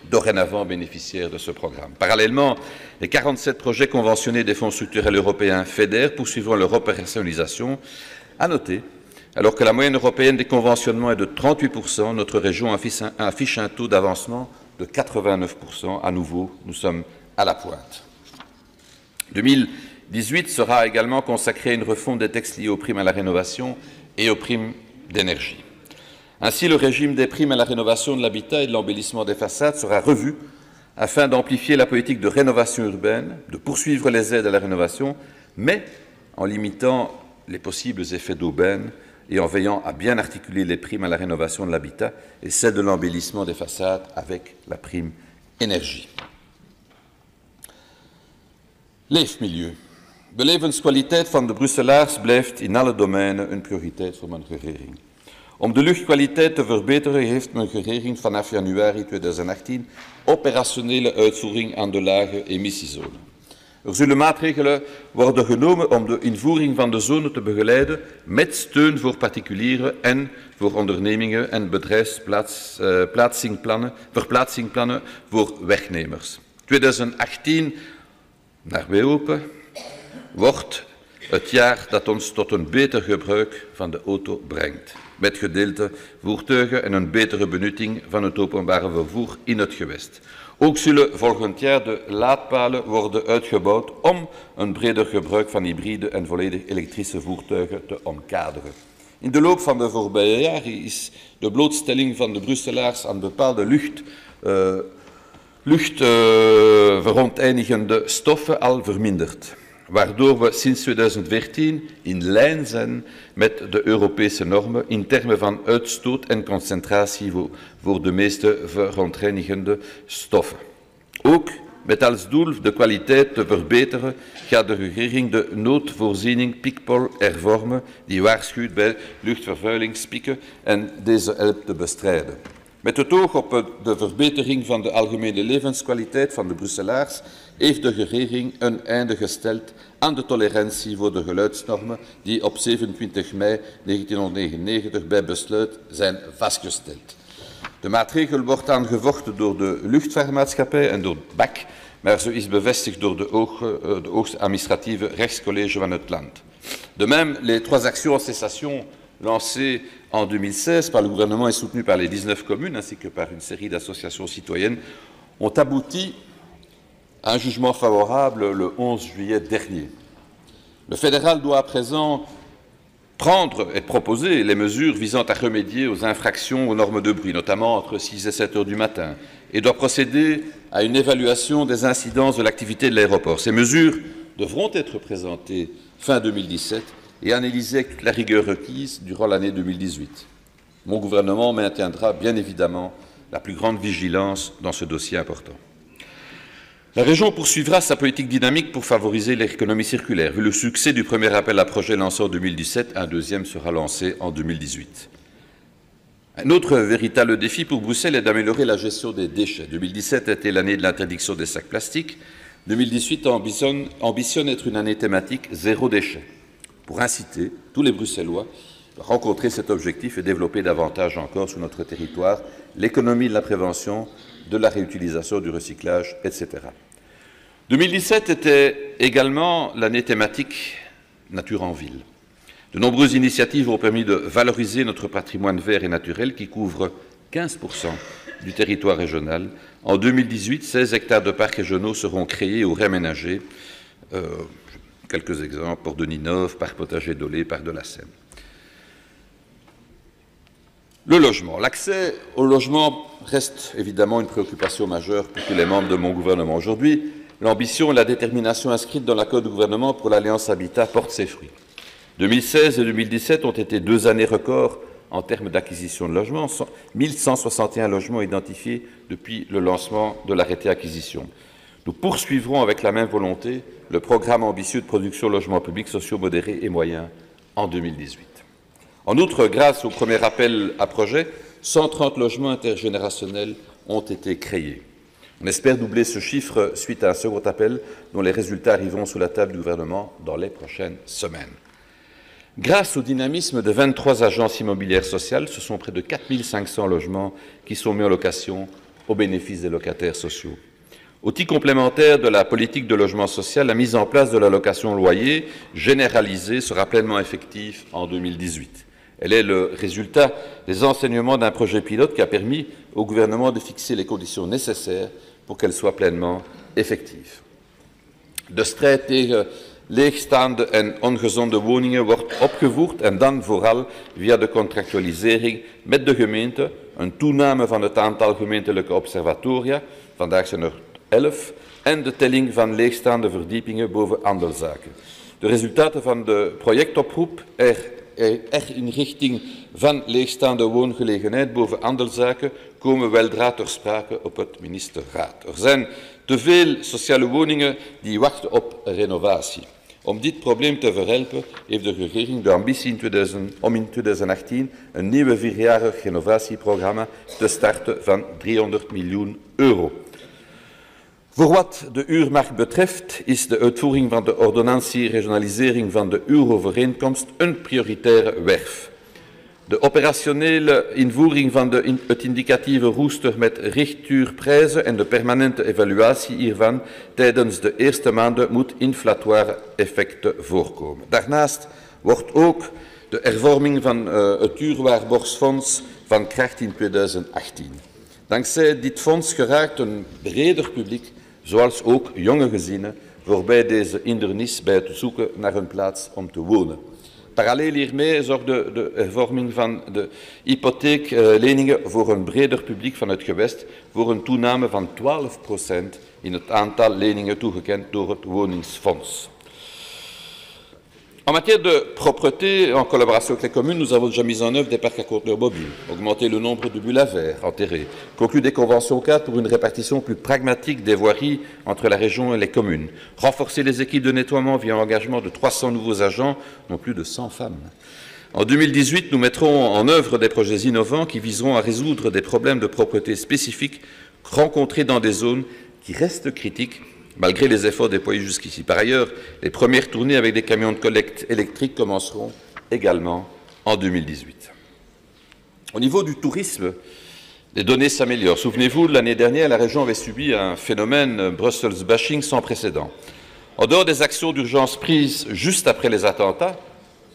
dorénavant bénéficiaires de ce programme. Parallèlement, les 47 projets conventionnés des fonds structurels européens FEDER poursuivront leur opérationnalisation. À noter, alors que la moyenne européenne des conventionnements est de 38%, notre région affiche un taux d'avancement de 89%. À nouveau, nous sommes à la pointe. 2018 sera également consacré à une refonte des textes liés aux primes à la rénovation et aux primes d'énergie. Ainsi, le régime des primes à la rénovation de l'habitat et de l'embellissement des façades sera revu afin d'amplifier la politique de rénovation urbaine, de poursuivre les aides à la rénovation, mais en limitant les possibles effets d'aubaine et en veillant à bien articuler les primes à la rénovation de l'habitat et celles de l'embellissement des façades avec la prime énergie. Leefmilieu. De levenskwaliteit van de Brusselaars blijft in alle domeinen een prioriteit voor mijn regering. Om de luchtkwaliteit te verbeteren heeft mijn regering vanaf januari 2018 operationele uitvoering aan de lage emissiezone. Er zullen maatregelen worden genomen om de invoering van de zone te begeleiden met steun voor particulieren en voor ondernemingen en verplaatsingplannen voor werknemers. 2018 naar wij hopen, wordt het jaar dat ons tot een beter gebruik van de auto brengt. Met gedeelde voertuigen en een betere benutting van het openbare vervoer in het gewest. Ook zullen volgend jaar de laadpalen worden uitgebouwd om een breder gebruik van hybride en volledig elektrische voertuigen te omkaderen. In de loop van de voorbije jaren is de blootstelling van de Brusselaars aan bepaalde luchtverontreinigende stoffen al verminderd, waardoor we sinds 2014 in lijn zijn met de Europese normen in termen van uitstoot en concentratie voor de meeste verontreinigende stoffen. Ook met als doel de kwaliteit te verbeteren gaat de regering de noodvoorziening Piekpol hervormen die waarschuwt bij luchtvervuilingspieken en deze helpt te bestrijden. Met het oog op de verbetering van de algemene levenskwaliteit van de Brusselaars heeft de regering een einde gesteld aan de tolerantie voor de geluidsnormen die op 27 mei 1999 bij besluit zijn vastgesteld. De maatregel wordt aangevochten door de luchtvaartmaatschappij en door BAC, maar zo is bevestigd door de hoogste administratieve rechtscollege van het land. De même, les 3 actions en cessation lancées en 2016 par le gouvernement et soutenues par les 19 communes ainsi que par une série d'associations citoyennes ont abouti à un jugement favorable le 11 juillet dernier. Le fédéral doit à présent prendre et proposer les mesures visant à remédier aux infractions aux normes de bruit, notamment entre 6 et 7 heures du matin, et doit procéder à une évaluation des incidences de l'activité de l'aéroport. Ces mesures devront être présentées fin 2017 et analysées avec toute la rigueur requise durant l'année 2018. Mon gouvernement maintiendra bien évidemment la plus grande vigilance dans ce dossier important. La région poursuivra sa politique dynamique pour favoriser l'économie circulaire. Vu le succès du premier appel à projet lancé en 2017, un deuxième sera lancé en 2018. Un autre véritable défi pour Bruxelles est d'améliorer la gestion des déchets. 2017 était l'année de l'interdiction des sacs plastiques. 2018 ambitionne être une année thématique zéro déchet, pour inciter tous les Bruxellois à rencontrer cet objectif et développer davantage encore sur notre territoire l'économie de la prévention, de la réutilisation, du recyclage, etc. 2017 était également l'année thématique Nature en ville. De nombreuses initiatives ont permis de valoriser notre patrimoine vert et naturel qui couvre 15% du territoire régional. En 2018, 16 hectares de parcs régionaux seront créés ou réaménagés. Quelques exemples, Port de Ninove, Parc Potager d'Olé, Parc de la Seine. Le logement. L'accès au logement reste évidemment une préoccupation majeure pour tous les membres de mon gouvernement. Aujourd'hui, l'ambition et la détermination inscrites dans l'accord de gouvernement pour l'Alliance Habitat portent ses fruits. 2016 et 2017 ont été 2 années records en termes d'acquisition de logements, 1161 logements identifiés depuis le lancement de l'arrêté acquisition. Nous poursuivrons avec la même volonté le programme ambitieux de production de logements publics sociaux modérés et moyens en 2018. En outre, grâce au premier appel à projet, 130 logements intergénérationnels ont été créés. On espère doubler ce chiffre suite à un second appel dont les résultats arriveront sous la table du gouvernement dans les prochaines semaines. Grâce au dynamisme de 23 agences immobilières sociales, ce sont près de 4500 logements qui sont mis en location au bénéfice des locataires sociaux. Outil complémentaire de la politique de logement social, la mise en place de la location loyer généralisée sera pleinement effective en 2018. Elle est le résultat des enseignements d'un projet pilote qui a permis au gouvernement de fixer les conditions nécessaires pour qu'elle soit pleinement effective. De strijd tegen leegstaande en ongezonde woningen wordt opgevoerd en dan vooral via de contractualisering met de gemeente, een toename van het aantal gemeentelijke observatoria, vandaag zijn er 11, en de telling van leegstaande verdiepingen boven aandelzaken. De resultaten van de projectoproep herinrichting van leegstaande woongelegenheid boven aandelzaken komen weldra ter sprake op het ministerraad. Er zijn te veel sociale woningen die wachten op renovatie. Om dit probleem te verhelpen heeft de regering de ambitie om in 2018 een nieuwe 4-jarig renovatieprogramma te starten van €300 miljoen. Voor wat de huurmarkt betreft is de uitvoering van de ordonnantie-regionalisering van de huurovereenkomst een prioritaire werf. De operationele invoering van het indicatieve rooster met richthuurprijzen en de permanente evaluatie hiervan tijdens de eerste maanden moet inflatoire effecten voorkomen. Daarnaast wordt ook de hervorming van het huurwaarborgsfonds van kracht in 2018. Dankzij dit fonds geraakt een breder publiek, zoals ook jonge gezinnen, voorbij deze hindernis bij het zoeken naar een plaats om te wonen. Parallel hiermee zorgde de hervorming van de hypotheekleningen voor een breder publiek van het gewest, voor een toename van 12% in het aantal leningen toegekend door het woningsfonds. En matière de propreté, en collaboration avec les communes, nous avons déjà mis en œuvre des parcs à conteneurs mobiles, augmenté le nombre de bulles à verre enterrées, conclu des conventions cadres pour une répartition plus pragmatique des voiries entre la région et les communes, renforcé les équipes de nettoiement via l'engagement de 300 nouveaux agents, dont plus de 100 femmes. En 2018, nous mettrons en œuvre des projets innovants qui viseront à résoudre des problèmes de propreté spécifiques rencontrés dans des zones qui restent critiques malgré les efforts déployés jusqu'ici. Par ailleurs, les premières tournées avec des camions de collecte électriques commenceront également en 2018. Au niveau du tourisme, les données s'améliorent. Souvenez-vous, l'année dernière, la région avait subi un phénomène Brussels bashing sans précédent. En dehors des actions d'urgence prises juste après les attentats,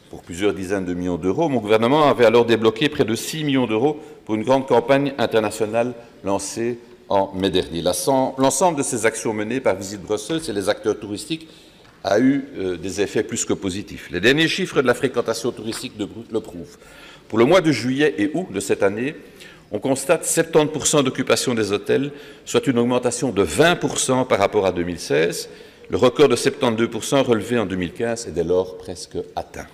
pour plusieurs dizaines de millions d'euros, mon gouvernement avait alors débloqué près de 6 millions d'euros pour une grande campagne internationale lancée en mai dernier. L'ensemble de ces actions menées par Visite Bruxelles et les acteurs touristiques a eu des effets plus que positifs. Les derniers chiffres de la fréquentation touristique le prouvent. Pour le mois de juillet et août de cette année, on constate 70% d'occupation des hôtels, soit une augmentation de 20% par rapport à 2016. Le record de 72% relevé en 2015 est dès lors presque atteint.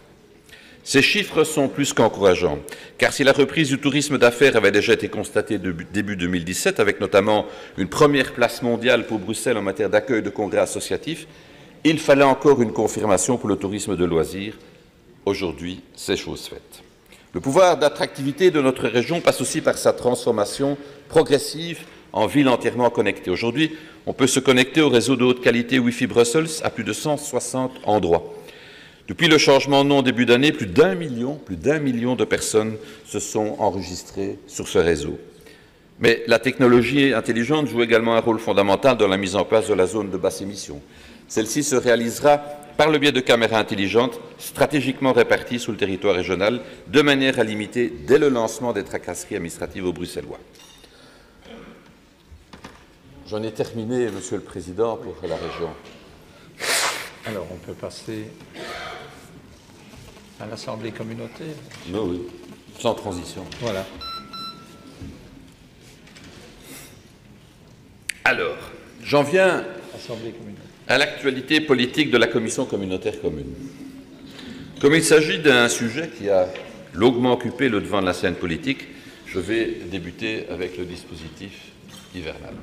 Ces chiffres sont plus qu'encourageants, car si la reprise du tourisme d'affaires avait déjà été constatée début 2017, avec notamment une première place mondiale pour Bruxelles en matière d'accueil de congrès associatifs, il fallait encore une confirmation pour le tourisme de loisirs. Aujourd'hui, c'est chose faite. Le pouvoir d'attractivité de notre région passe aussi par sa transformation progressive en ville entièrement connectée. Aujourd'hui, on peut se connecter au réseau de haute qualité Wi-Fi Brussels à plus de 160 endroits. Depuis le changement de nom début d'année, plus d'un million de personnes se sont enregistrées sur ce réseau. Mais la technologie intelligente joue également un rôle fondamental dans la mise en place de la zone de basse émission. Celle-ci se réalisera par le biais de caméras intelligentes stratégiquement réparties sur le territoire régional, de manière à limiter dès le lancement des tracasseries administratives aux Bruxellois. J'en ai terminé, Monsieur le Président, pour la région. Alors, on peut passer à l'Assemblée communautaire. Oui, sans transition. Voilà. Alors, j'en viens Assemblée communautaire. à l'actualité politique de la Commission communautaire commune. Comme il s'agit d'un sujet qui a longuement occupé le devant de la scène politique, je vais débuter avec le dispositif hivernal.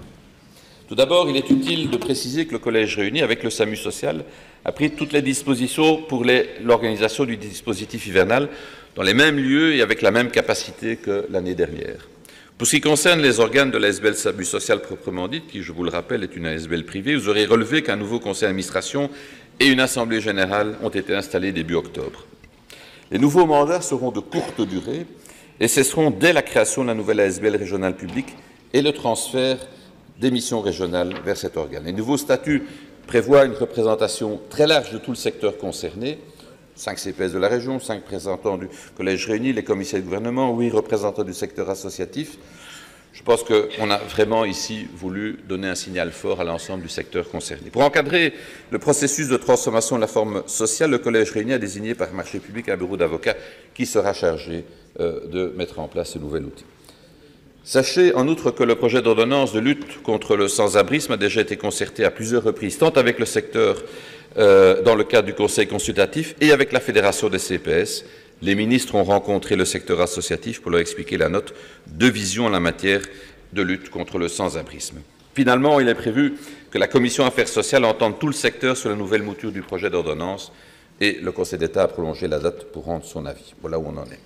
Tout d'abord, il est utile de préciser que le Collège réuni, avec le SAMU social, a pris toutes les dispositions pour l'organisation du dispositif hivernal dans les mêmes lieux et avec la même capacité que l'année dernière. Pour ce qui concerne les organes de l'ASBL SAMU social proprement dite, qui, je vous le rappelle, est une ASBL privée, vous aurez relevé qu'un nouveau conseil d'administration et une assemblée générale ont été installés début octobre. Les nouveaux mandats seront de courte durée et cesseront dès la création de la nouvelle ASBL régionale publique et le transfert des missions régionales vers cet organe. Les nouveaux statuts prévoient une représentation très large de tout le secteur concerné, 5 CPS de la région, 5 représentants du Collège réuni, les commissaires de gouvernement, 8 représentants du secteur associatif. Je pense qu'on a vraiment ici voulu donner un signal fort à l'ensemble du secteur concerné. Pour encadrer le processus de transformation de la forme sociale, le Collège réuni a désigné par marché public un bureau d'avocats qui sera chargé de mettre en place ce nouvel outil. Sachez en outre que le projet d'ordonnance de lutte contre le sans-abrisme a déjà été concerté à plusieurs reprises, tant avec le secteur dans le cadre du Conseil consultatif et avec la Fédération des CPS. Les ministres ont rencontré le secteur associatif pour leur expliquer la note de vision en la matière de lutte contre le sans-abrisme. Finalement, il est prévu que la Commission Affaires sociales entende tout le secteur sur la nouvelle mouture du projet d'ordonnance et le Conseil d'État a prolongé la date pour rendre son avis. Voilà où on en est.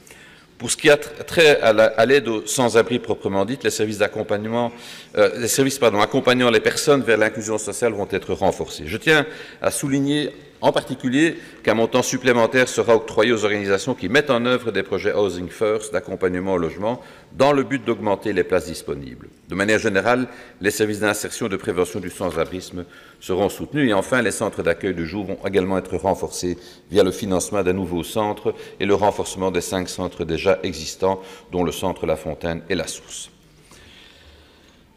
Pour ce qui a trait à l'aide aux sans-abri proprement dite, les services accompagnant les personnes vers l'inclusion sociale vont être renforcés. Je tiens à souligner en particulier qu'un montant supplémentaire sera octroyé aux organisations qui mettent en œuvre des projets Housing First d'accompagnement au logement dans le but d'augmenter les places disponibles. De manière générale, les services d'insertion et de prévention du sans-abrisme seront soutenus et enfin les centres d'accueil de jour vont également être renforcés via le financement d'un nouveau centre et le renforcement des 5 centres déjà existants dont le centre La Fontaine et La Source.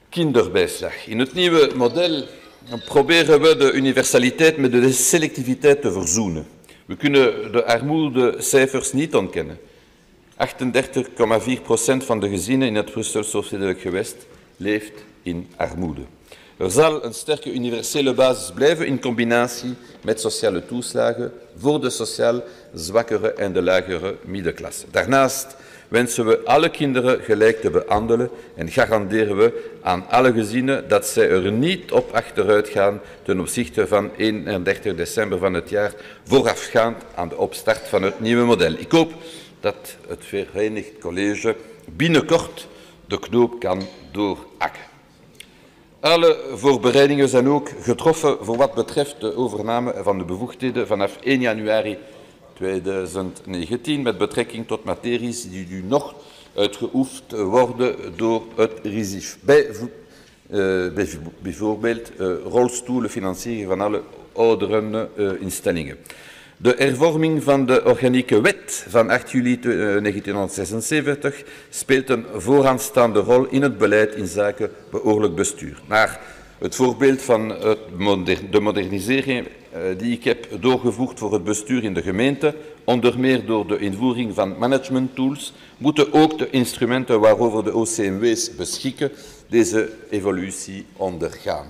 Kinderbijslag. In het nieuwe model proberen we de universaliteit met de selectiviteit te verzoenen. We kunnen de armoedecijfers niet ontkennen. 38,4% van de gezinnen in het Brusselse stedelijk gewest leeft in armoede. Er zal een sterke universele basis blijven in combinatie met sociale toeslagen voor de sociaal zwakkere en de lagere middenklasse. Daarnaast wensen we alle kinderen gelijk te behandelen en garanderen we aan alle gezinnen dat zij er niet op achteruit gaan ten opzichte van 31 december van het jaar voorafgaand aan de opstart van het nieuwe model. Ik hoop dat het Verenigd College binnenkort de knoop kan doorhakken. Alle voorbereidingen zijn ook getroffen voor wat betreft de overname van de bevoegdheden vanaf 1 januari 2019 met betrekking tot materies die nu nog uitgeoefend worden door het RISIF. Bijvoorbeeld rolstoelen financieren van alle oudereninstellingen. De hervorming van de organieke wet van 8 juli 1976 speelt een vooraanstaande rol in het beleid in zaken behoorlijk bestuur. Maar het voorbeeld van de modernisering die ik heb doorgevoerd voor het bestuur in de gemeente, onder meer door de invoering van managementtools, moeten ook de instrumenten waarover de OCMW's beschikken deze evolutie ondergaan.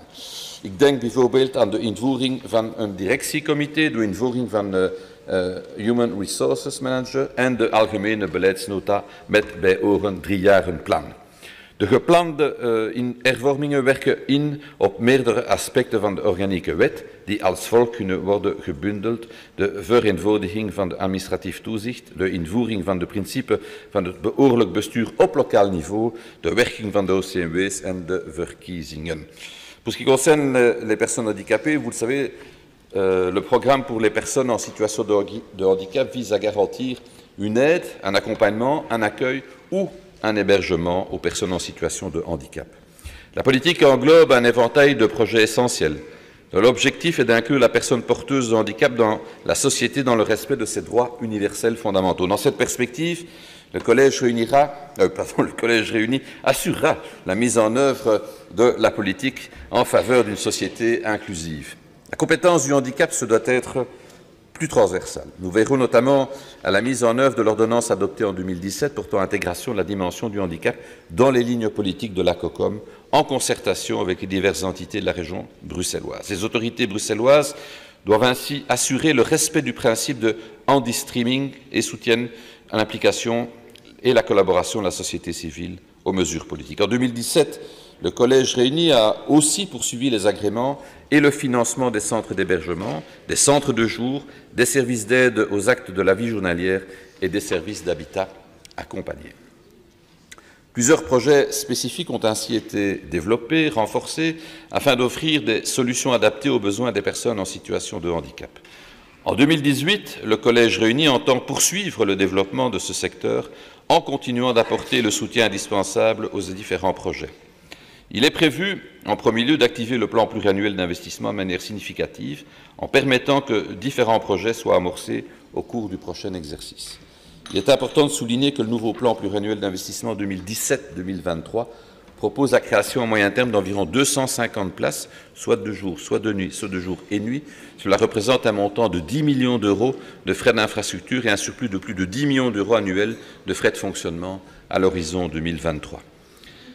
Ik denk bijvoorbeeld aan de invoering van een directiecomité, de invoering van de Human Resources Manager en de algemene beleidsnota met bijhorend 3-jarenplan. De geplande hervormingen werken in op meerdere aspecten van de organieke wet, die als volgt kunnen worden gebundeld: de vereenvoudiging van de administratief toezicht, de invoering van de principe van het behoorlijk bestuur op lokaal niveau, de werking van de OCMW's en de verkiezingen. Pour ce qui concerne les personnes handicapées, vous le savez, le programme pour les personnes en situation de handicap vise à garantir une aide, un accompagnement, un accueil ou un hébergement aux personnes en situation de handicap. La politique englobe un éventail de projets essentiels, dont l'objectif est d'inclure la personne porteuse de handicap dans la société dans le respect de ses droits universels fondamentaux. Dans cette perspective, le Collège réuni assurera la mise en œuvre de la politique en faveur d'une société inclusive. La compétence du handicap se doit être plus transversale. Nous verrons notamment à la mise en œuvre de l'ordonnance adoptée en 2017 portant intégration de la dimension du handicap dans les lignes politiques de la COCOM, en concertation avec les diverses entités de la région bruxelloise. Les autorités bruxelloises doivent ainsi assurer le respect du principe de handi-streaming et soutiennent l'implication et la collaboration de la société civile aux mesures politiques. En 2017, le Collège réuni a aussi poursuivi les agréments et le financement des centres d'hébergement, des centres de jour, des services d'aide aux actes de la vie journalière et des services d'habitat accompagnés. Plusieurs projets spécifiques ont ainsi été développés, renforcés, afin d'offrir des solutions adaptées aux besoins des personnes en situation de handicap. En 2018, le Collège réuni entend poursuivre le développement de ce secteur en continuant d'apporter le soutien indispensable aux différents projets. Il est prévu, en premier lieu, d'activer le plan pluriannuel d'investissement de manière significative en permettant que différents projets soient amorcés au cours du prochain exercice. Il est important de souligner que le nouveau plan pluriannuel d'investissement 2017-2023 propose la création à moyen terme d'environ 250 places, soit de jour, soit de nuit, soit de jour et nuit. Cela représente un montant de 10 millions d'euros de frais d'infrastructure et un surplus de plus de 10 millions d'euros annuels de frais de fonctionnement à l'horizon 2023.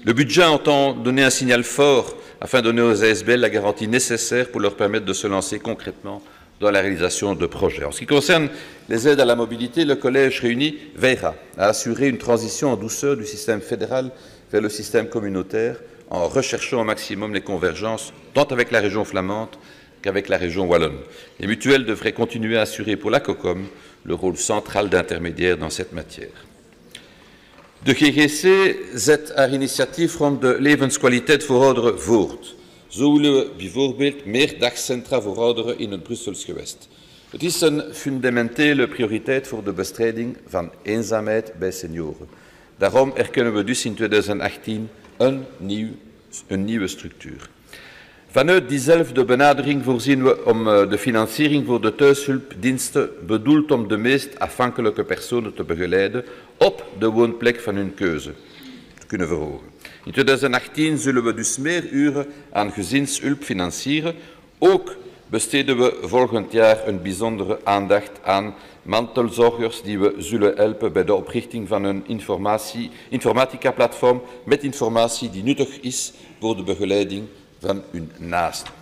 Le budget entend donner un signal fort afin de donner aux ASBL la garantie nécessaire pour leur permettre de se lancer concrètement dans la réalisation de projets. En ce qui concerne les aides à la mobilité, le Collège réuni veillera à assurer une transition en douceur du système fédéral vers le système communautaire en recherchant au maximum les convergences tant avec la région flamande qu'avec la région wallonne. Les mutuelles devraient continuer à assurer pour la COCOM le rôle central d'intermédiaire dans cette matière. De GGC zet haar initiatief rond de levenskwaliteit voor ouderen voort. Zo willen we bijvoorbeeld meer dagcentra voor ouderen in het Brussels gewest. Het is een fundamentele prioriteit voor de bestrijding van eenzaamheid bij senioren. Daarom erkennen we dus in 2018 een nieuwe structuur. Vanuit diezelfde benadering voorzien we om de financiering voor de thuishulpdiensten bedoeld om de meest afhankelijke personen te begeleiden op de woonplek van hun keuze te kunnen verhogen. In 2018 zullen we dus meer uren aan gezinshulp financieren. Ook besteden we volgend jaar een bijzondere aandacht aan mantelzorgers die we zullen helpen bij de oprichting van een informatica-platform met informatie die nuttig is voor de begeleiding van hun naasten.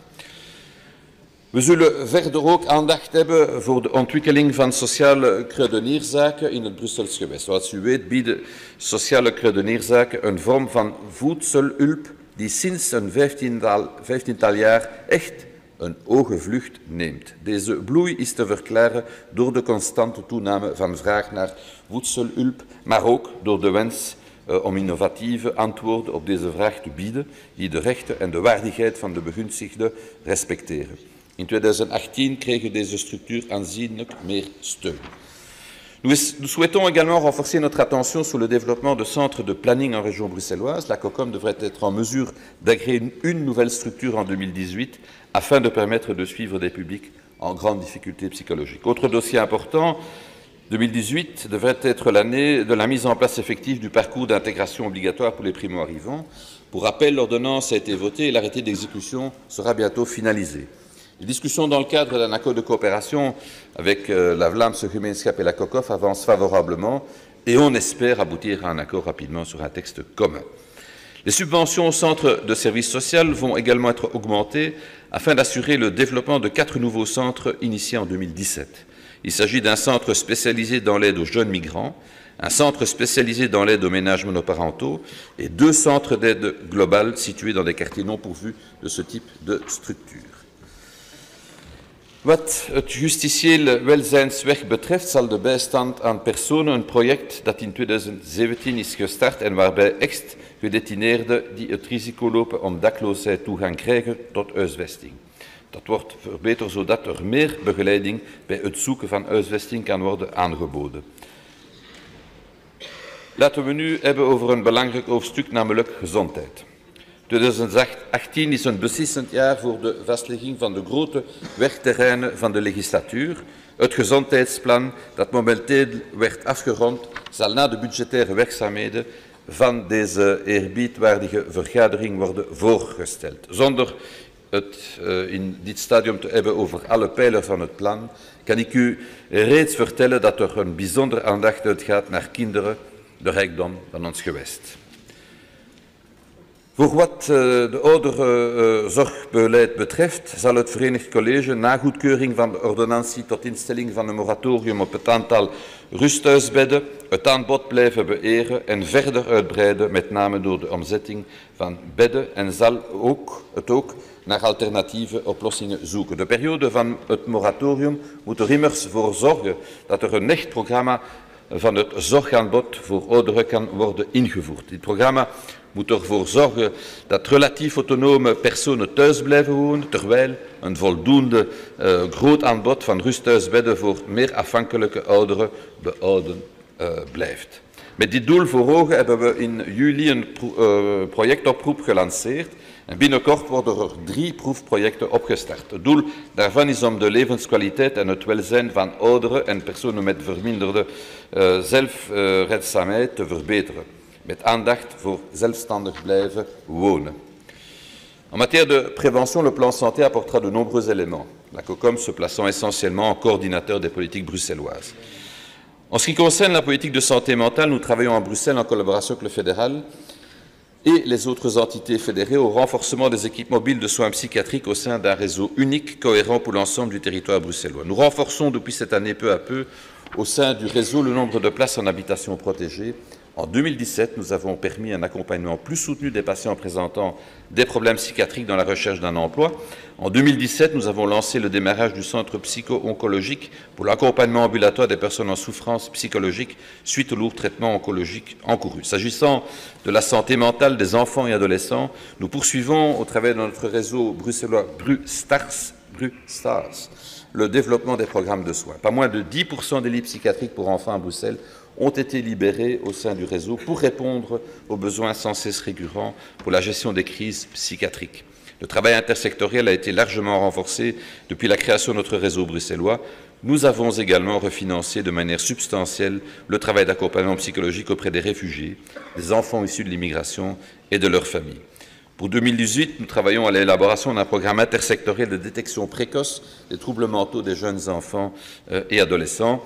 We zullen verder ook aandacht hebben voor de ontwikkeling van sociale kruidenierszaken in het Brussels gewest. Zoals u weet bieden sociale kruidenierszaken een vorm van voedselhulp die sinds een 15-tal jaar echt een hoge vlucht neemt. Deze bloei is te verklaren door de constante toename van vraag naar voedselhulp, maar ook door de wens om innovatieve antwoorden op deze vraag te bieden die de rechten en de waardigheid van de begunstigde respecteren. In 2018 kregen deze structuur aanzienlijk meer steun. Nous souhaitons également renforcer notre attention sur le développement de centres de planning en région bruxelloise. La COCOM devrait être en mesure d'agréer une nouvelle structure en 2018 afin de permettre de suivre des publics en grande difficulté psychologique. Autre dossier important, 2018 devrait être l'année de la mise en place effective du parcours d'intégration obligatoire pour les primo-arrivants. Pour rappel, l'ordonnance a été votée et l'arrêté d'exécution sera bientôt finalisé. Les discussions dans le cadre d'un accord de coopération avec la Vlaamse Gemeenschap et la COCOF avancent favorablement et on espère aboutir à un accord rapidement sur un texte commun. Les subventions au centre de services sociaux vont également être augmentées afin d'assurer le développement de 4 nouveaux centres initiés en 2017. Il s'agit d'un centre spécialisé dans l'aide aux jeunes migrants, un centre spécialisé dans l'aide aux ménages monoparentaux et 2 centres d'aide globale situés dans des quartiers non pourvus de ce type de structure. Wat het justitieel welzijnsweg betreft zal de bijstand aan personen een project dat in 2017 is gestart en waarbij ex-gedetineerden die het risico lopen om dakloosheid toegang krijgen tot huisvesting. Dat wordt verbeterd zodat er meer begeleiding bij het zoeken van huisvesting kan worden aangeboden. Laten we nu hebben over een belangrijk hoofdstuk, namelijk gezondheid. 2018 is een beslissend jaar voor de vastlegging van de grote werkterreinen van de legislatuur. Het gezondheidsplan dat momenteel werd afgerond zal na de budgettaire werkzaamheden van deze eerbiedwaardige vergadering worden voorgesteld. Zonder het in dit stadium te hebben over alle pijlers van het plan, kan ik u reeds vertellen dat er een bijzondere aandacht uitgaat naar kinderen, de rijkdom van ons gewest. Voor wat de ouderenzorgbeleid betreft, zal het Verenigd College na goedkeuring van de ordonnantie tot instelling van een moratorium op het aantal rusthuisbedden het aanbod blijven beëren en verder uitbreiden, met name door de omzetting van bedden, en zal het ook naar alternatieve oplossingen zoeken. De periode van het moratorium moet er immers voor zorgen dat er een echt programma van het zorgaanbod voor ouderen kan worden ingevoerd. Dit programma moet ervoor zorgen dat relatief autonome personen thuis blijven wonen, terwijl een voldoende groot aanbod van rusthuisbedden voor meer afhankelijke ouderen behouden blijft. Met dit doel voor ogen hebben we in juli een projectoproep gelanceerd en binnenkort worden er 3 proefprojecten opgestart. Het doel daarvan is om de levenskwaliteit en het welzijn van ouderen en personen met verminderde zelfredzaamheid te verbeteren, met aandacht voor zelfstandig blijven wonen. En matière de prévention, le plan santé apportera de nombreux éléments, la COCOM se plaçant essentiellement en coordinateur des politiques bruxelloises. En ce qui concerne la politique de santé mentale, nous travaillons à Bruxelles en collaboration avec le fédéral et les autres entités fédérées au renforcement des équipes mobiles de soins psychiatriques au sein d'un réseau unique, cohérent pour l'ensemble du territoire bruxellois. Nous renforçons depuis cette année peu à peu au sein du réseau le nombre de places en habitation protégée. En 2017, nous avons permis un accompagnement plus soutenu des patients présentant des problèmes psychiatriques dans la recherche d'un emploi. En 2017, nous avons lancé le démarrage du centre psycho-oncologique pour l'accompagnement ambulatoire des personnes en souffrance psychologique suite au lourd traitement oncologique encouru. S'agissant de la santé mentale des enfants et adolescents, nous poursuivons au travers de notre réseau bruxellois BruStars, le développement des programmes de soins. Pas moins de 10% des lits psychiatriques pour enfants à Bruxelles ont été libérés au sein du réseau pour répondre aux besoins sans cesse récurrents pour la gestion des crises psychiatriques. Le travail intersectoriel a été largement renforcé depuis la création de notre réseau bruxellois. Nous avons également refinancé de manière substantielle le travail d'accompagnement psychologique auprès des réfugiés, des enfants issus de l'immigration et de leurs familles. Pour 2018, nous travaillons à l'élaboration d'un programme intersectoriel de détection précoce des troubles mentaux des jeunes enfants et adolescents.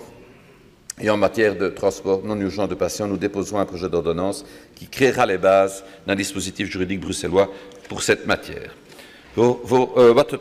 Et en matière de transport non urgent de patients, nous déposerons un projet d'ordonnance qui créera les bases d'un dispositif juridique bruxellois pour cette matière. Wat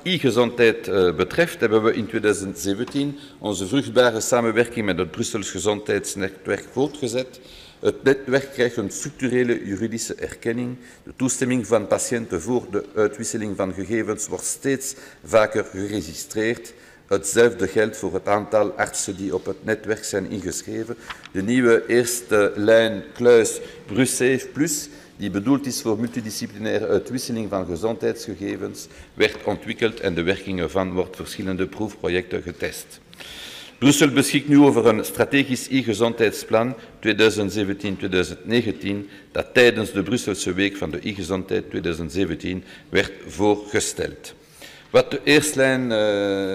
e-gezondheid betreft, hebben we in 2017 onze vruchtbare samenwerking met het Brussels Gezondheidsnetwerk voortgezet. Het netwerk krijgt een structurele juridische erkenning. De toestemming van patiënten voor de uitwisseling van gegevens wordt steeds vaker geregistreerd. Hetzelfde geldt voor het aantal artsen die op het netwerk zijn ingeschreven. De nieuwe eerste lijn kluis BruSafe Plus, die bedoeld is voor multidisciplinaire uitwisseling van gezondheidsgegevens, werd ontwikkeld en de werking ervan wordt verschillende proefprojecten getest. Brussel beschikt nu over een strategisch e-gezondheidsplan 2017-2019 dat tijdens de Brusselse Week van de e-gezondheid 2017 werd voorgesteld. Wat de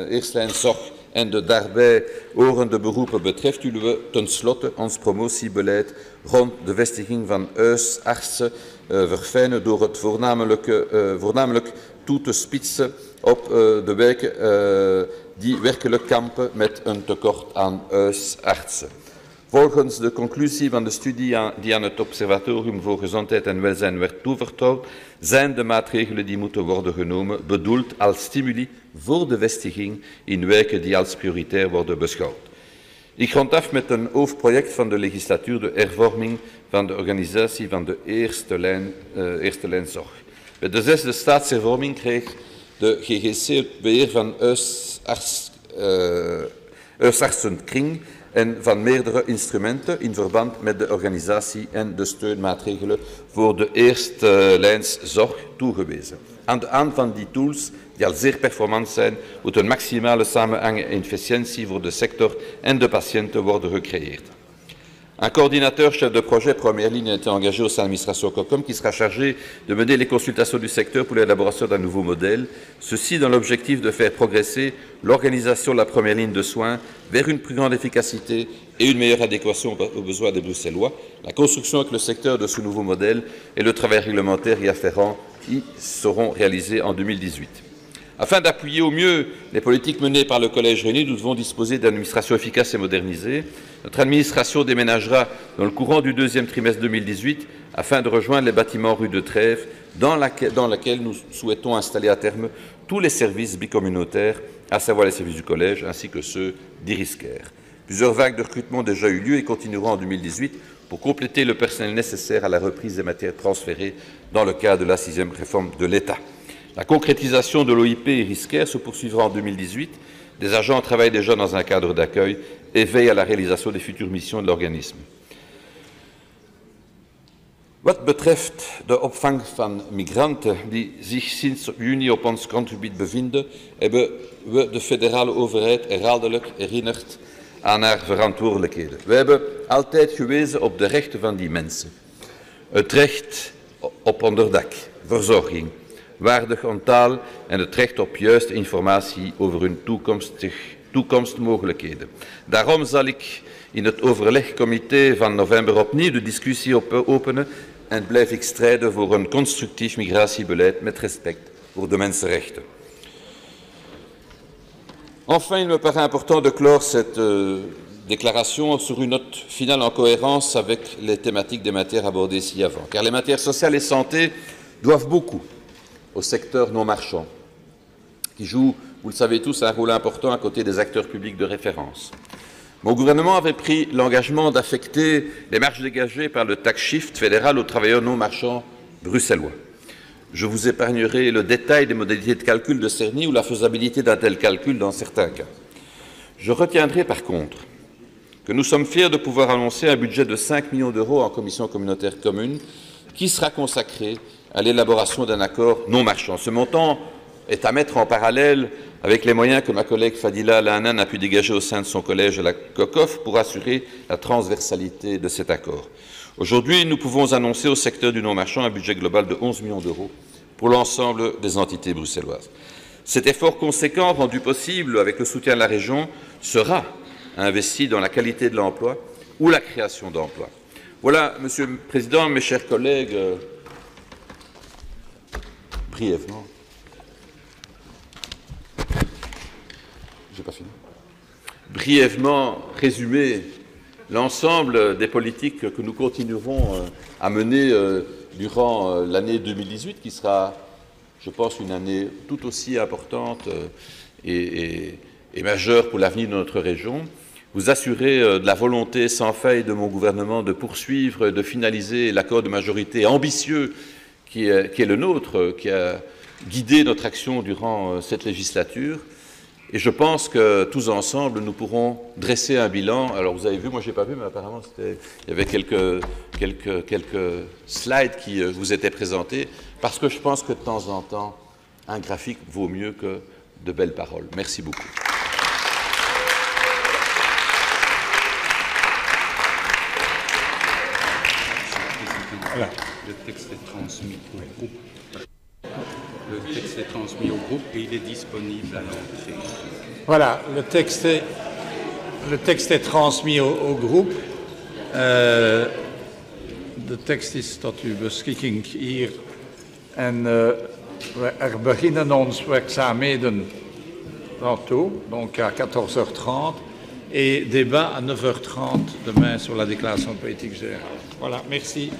eerstlijnzorg en de daarbij horende beroepen betreft, willen we tenslotte ons promotiebeleid rond de vestiging van huisartsen verfijnen door het voornamelijk toe te spitsen op de wijken die werkelijk kampen met een tekort aan huisartsen. Volgens de conclusie van de studie die aan het Observatorium voor Gezondheid en Welzijn werd toevertrouwd, zijn de maatregelen die moeten worden genomen bedoeld als stimuli voor de vestiging in wijken die als prioritair worden beschouwd. Ik rond af met een hoofdproject van de legislatuur, de hervorming van de organisatie van de eerste lijn zorg. Bij de 6e staatshervorming kreeg de GGC het beheer van huisartsenkring en van meerdere instrumenten in verband met de organisatie en de steunmaatregelen voor de eerste lijnszorg toegewezen. Aan de hand van die tools, die al zeer performant zijn, moet een maximale samenhang en efficiëntie voor de sector en de patiënten worden gecreëerd. Un coordinateur chef de projet première ligne a été engagé au sein de l'administration COCOM qui sera chargé de mener les consultations du secteur pour l'élaboration d'un nouveau modèle, ceci dans l'objectif de faire progresser l'organisation de la première ligne de soins vers une plus grande efficacité et une meilleure adéquation aux besoins des Bruxellois. La construction avec le secteur de ce nouveau modèle et le travail réglementaire y afférent y seront réalisés en 2018. Afin d'appuyer au mieux les politiques menées par le Collège réuni, nous devons disposer d'une administration efficace et modernisée. Notre administration déménagera dans le courant du deuxième trimestre 2018 afin de rejoindre les bâtiments rue de Trèves dans laquelle nous souhaitons installer à terme tous les services bicommunautaires, à savoir les services du Collège ainsi que ceux d'Irisquer. Plusieurs vagues de recrutement ont déjà eu lieu et continueront en 2018 pour compléter le personnel nécessaire à la reprise des matières transférées dans le cadre de la 6e réforme de l'État. La concrétisation de l'OIP Irisquer se poursuivra en 2018. Des agents travaillent déjà dans un cadre d'accueil et veillent à la réalisation des futures missions de l'organisme. Wat betreft de opvang van migranten die zich sinds juni op ons grondgebied bevinden, hebben we de federale overheid herhaaldelijk herinnerd aan haar verantwoordelijkheden. We hebben altijd gewezen op de rechten van die mensen. Het recht op onderdak, verzorging, waardig onthaal en het recht op juiste informatie over hun toekomstmogelijkheden. Daarom zal ik in het overlegcomité van november opnieuw de discussie openen en blijf ik strijden voor een constructief migratiebeleid met respect voor de mensenrechten. Enfin, il me paraît important de clore cette déclaration sur une note finale en cohérence avec les thématiques des matières abordées ci-avant, car les matières sociales et santé doivent beaucoup au secteur non marchand, qui joue, vous le savez tous, un rôle important à côté des acteurs publics de référence. Mon gouvernement avait pris l'engagement d'affecter les marges dégagées par le tax shift fédéral aux travailleurs non marchands bruxellois. Je vous épargnerai le détail des modalités de calcul de Cerny ou la faisabilité d'un tel calcul dans certains cas. Je retiendrai par contre que nous sommes fiers de pouvoir annoncer un budget de 5 millions d'euros en commission communautaire commune qui sera consacré à l'élaboration d'un accord non marchand. Ce montant est à mettre en parallèle avec les moyens que ma collègue Fadila Lahanan a pu dégager au sein de son collège à la COCOF pour assurer la transversalité de cet accord. Aujourd'hui, nous pouvons annoncer au secteur du non-marchand un budget global de 11 millions d'euros pour l'ensemble des entités bruxelloises. Cet effort conséquent, rendu possible avec le soutien de la région, sera investi dans la qualité de l'emploi ou la création d'emplois. Voilà, Monsieur le Président, mes chers collègues, brièvement. J'ai pas fini. Brièvement résumé l'ensemble des politiques que nous continuerons à mener durant l'année 2018, qui sera, je pense, une année tout aussi importante et majeure pour l'avenir de notre région. Vous assurez de la volonté sans faille de mon gouvernement de poursuivre et de finaliser l'accord de majorité ambitieux qui est le nôtre, qui a guidé notre action durant cette législature. Et je pense que tous ensemble, nous pourrons dresser un bilan. Alors vous avez vu, moi je n'ai pas vu, mais apparemment il y avait quelques slides qui vous étaient présentés, parce que je pense que de temps en temps, un graphique vaut mieux que de belles paroles. Merci beaucoup. Voilà. Le texte est transmis au groupe. Le texte est transmis au groupe et il est disponible à l'entrée. Voilà, le texte est transmis au groupe. De tekst is tot uw beschikking hier. En we beginnen ons werkzaamheden tantôt, donc à 14h30, et débat à 9h30 demain sur la déclaration de politique générale. Voilà, merci.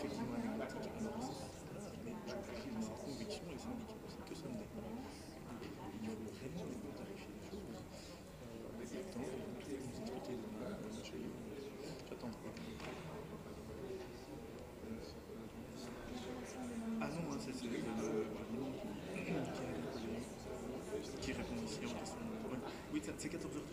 effectivement anecdotique. Alors, mais je confirme cette conviction et ça indique aussi que ça ne l'est pas. Il faut vraiment clarifier les choses avec le temps et vous expliquer le chez nous. J'attends. Ah non, c'est le qui répond ici en question. Oui, c'est 14h30.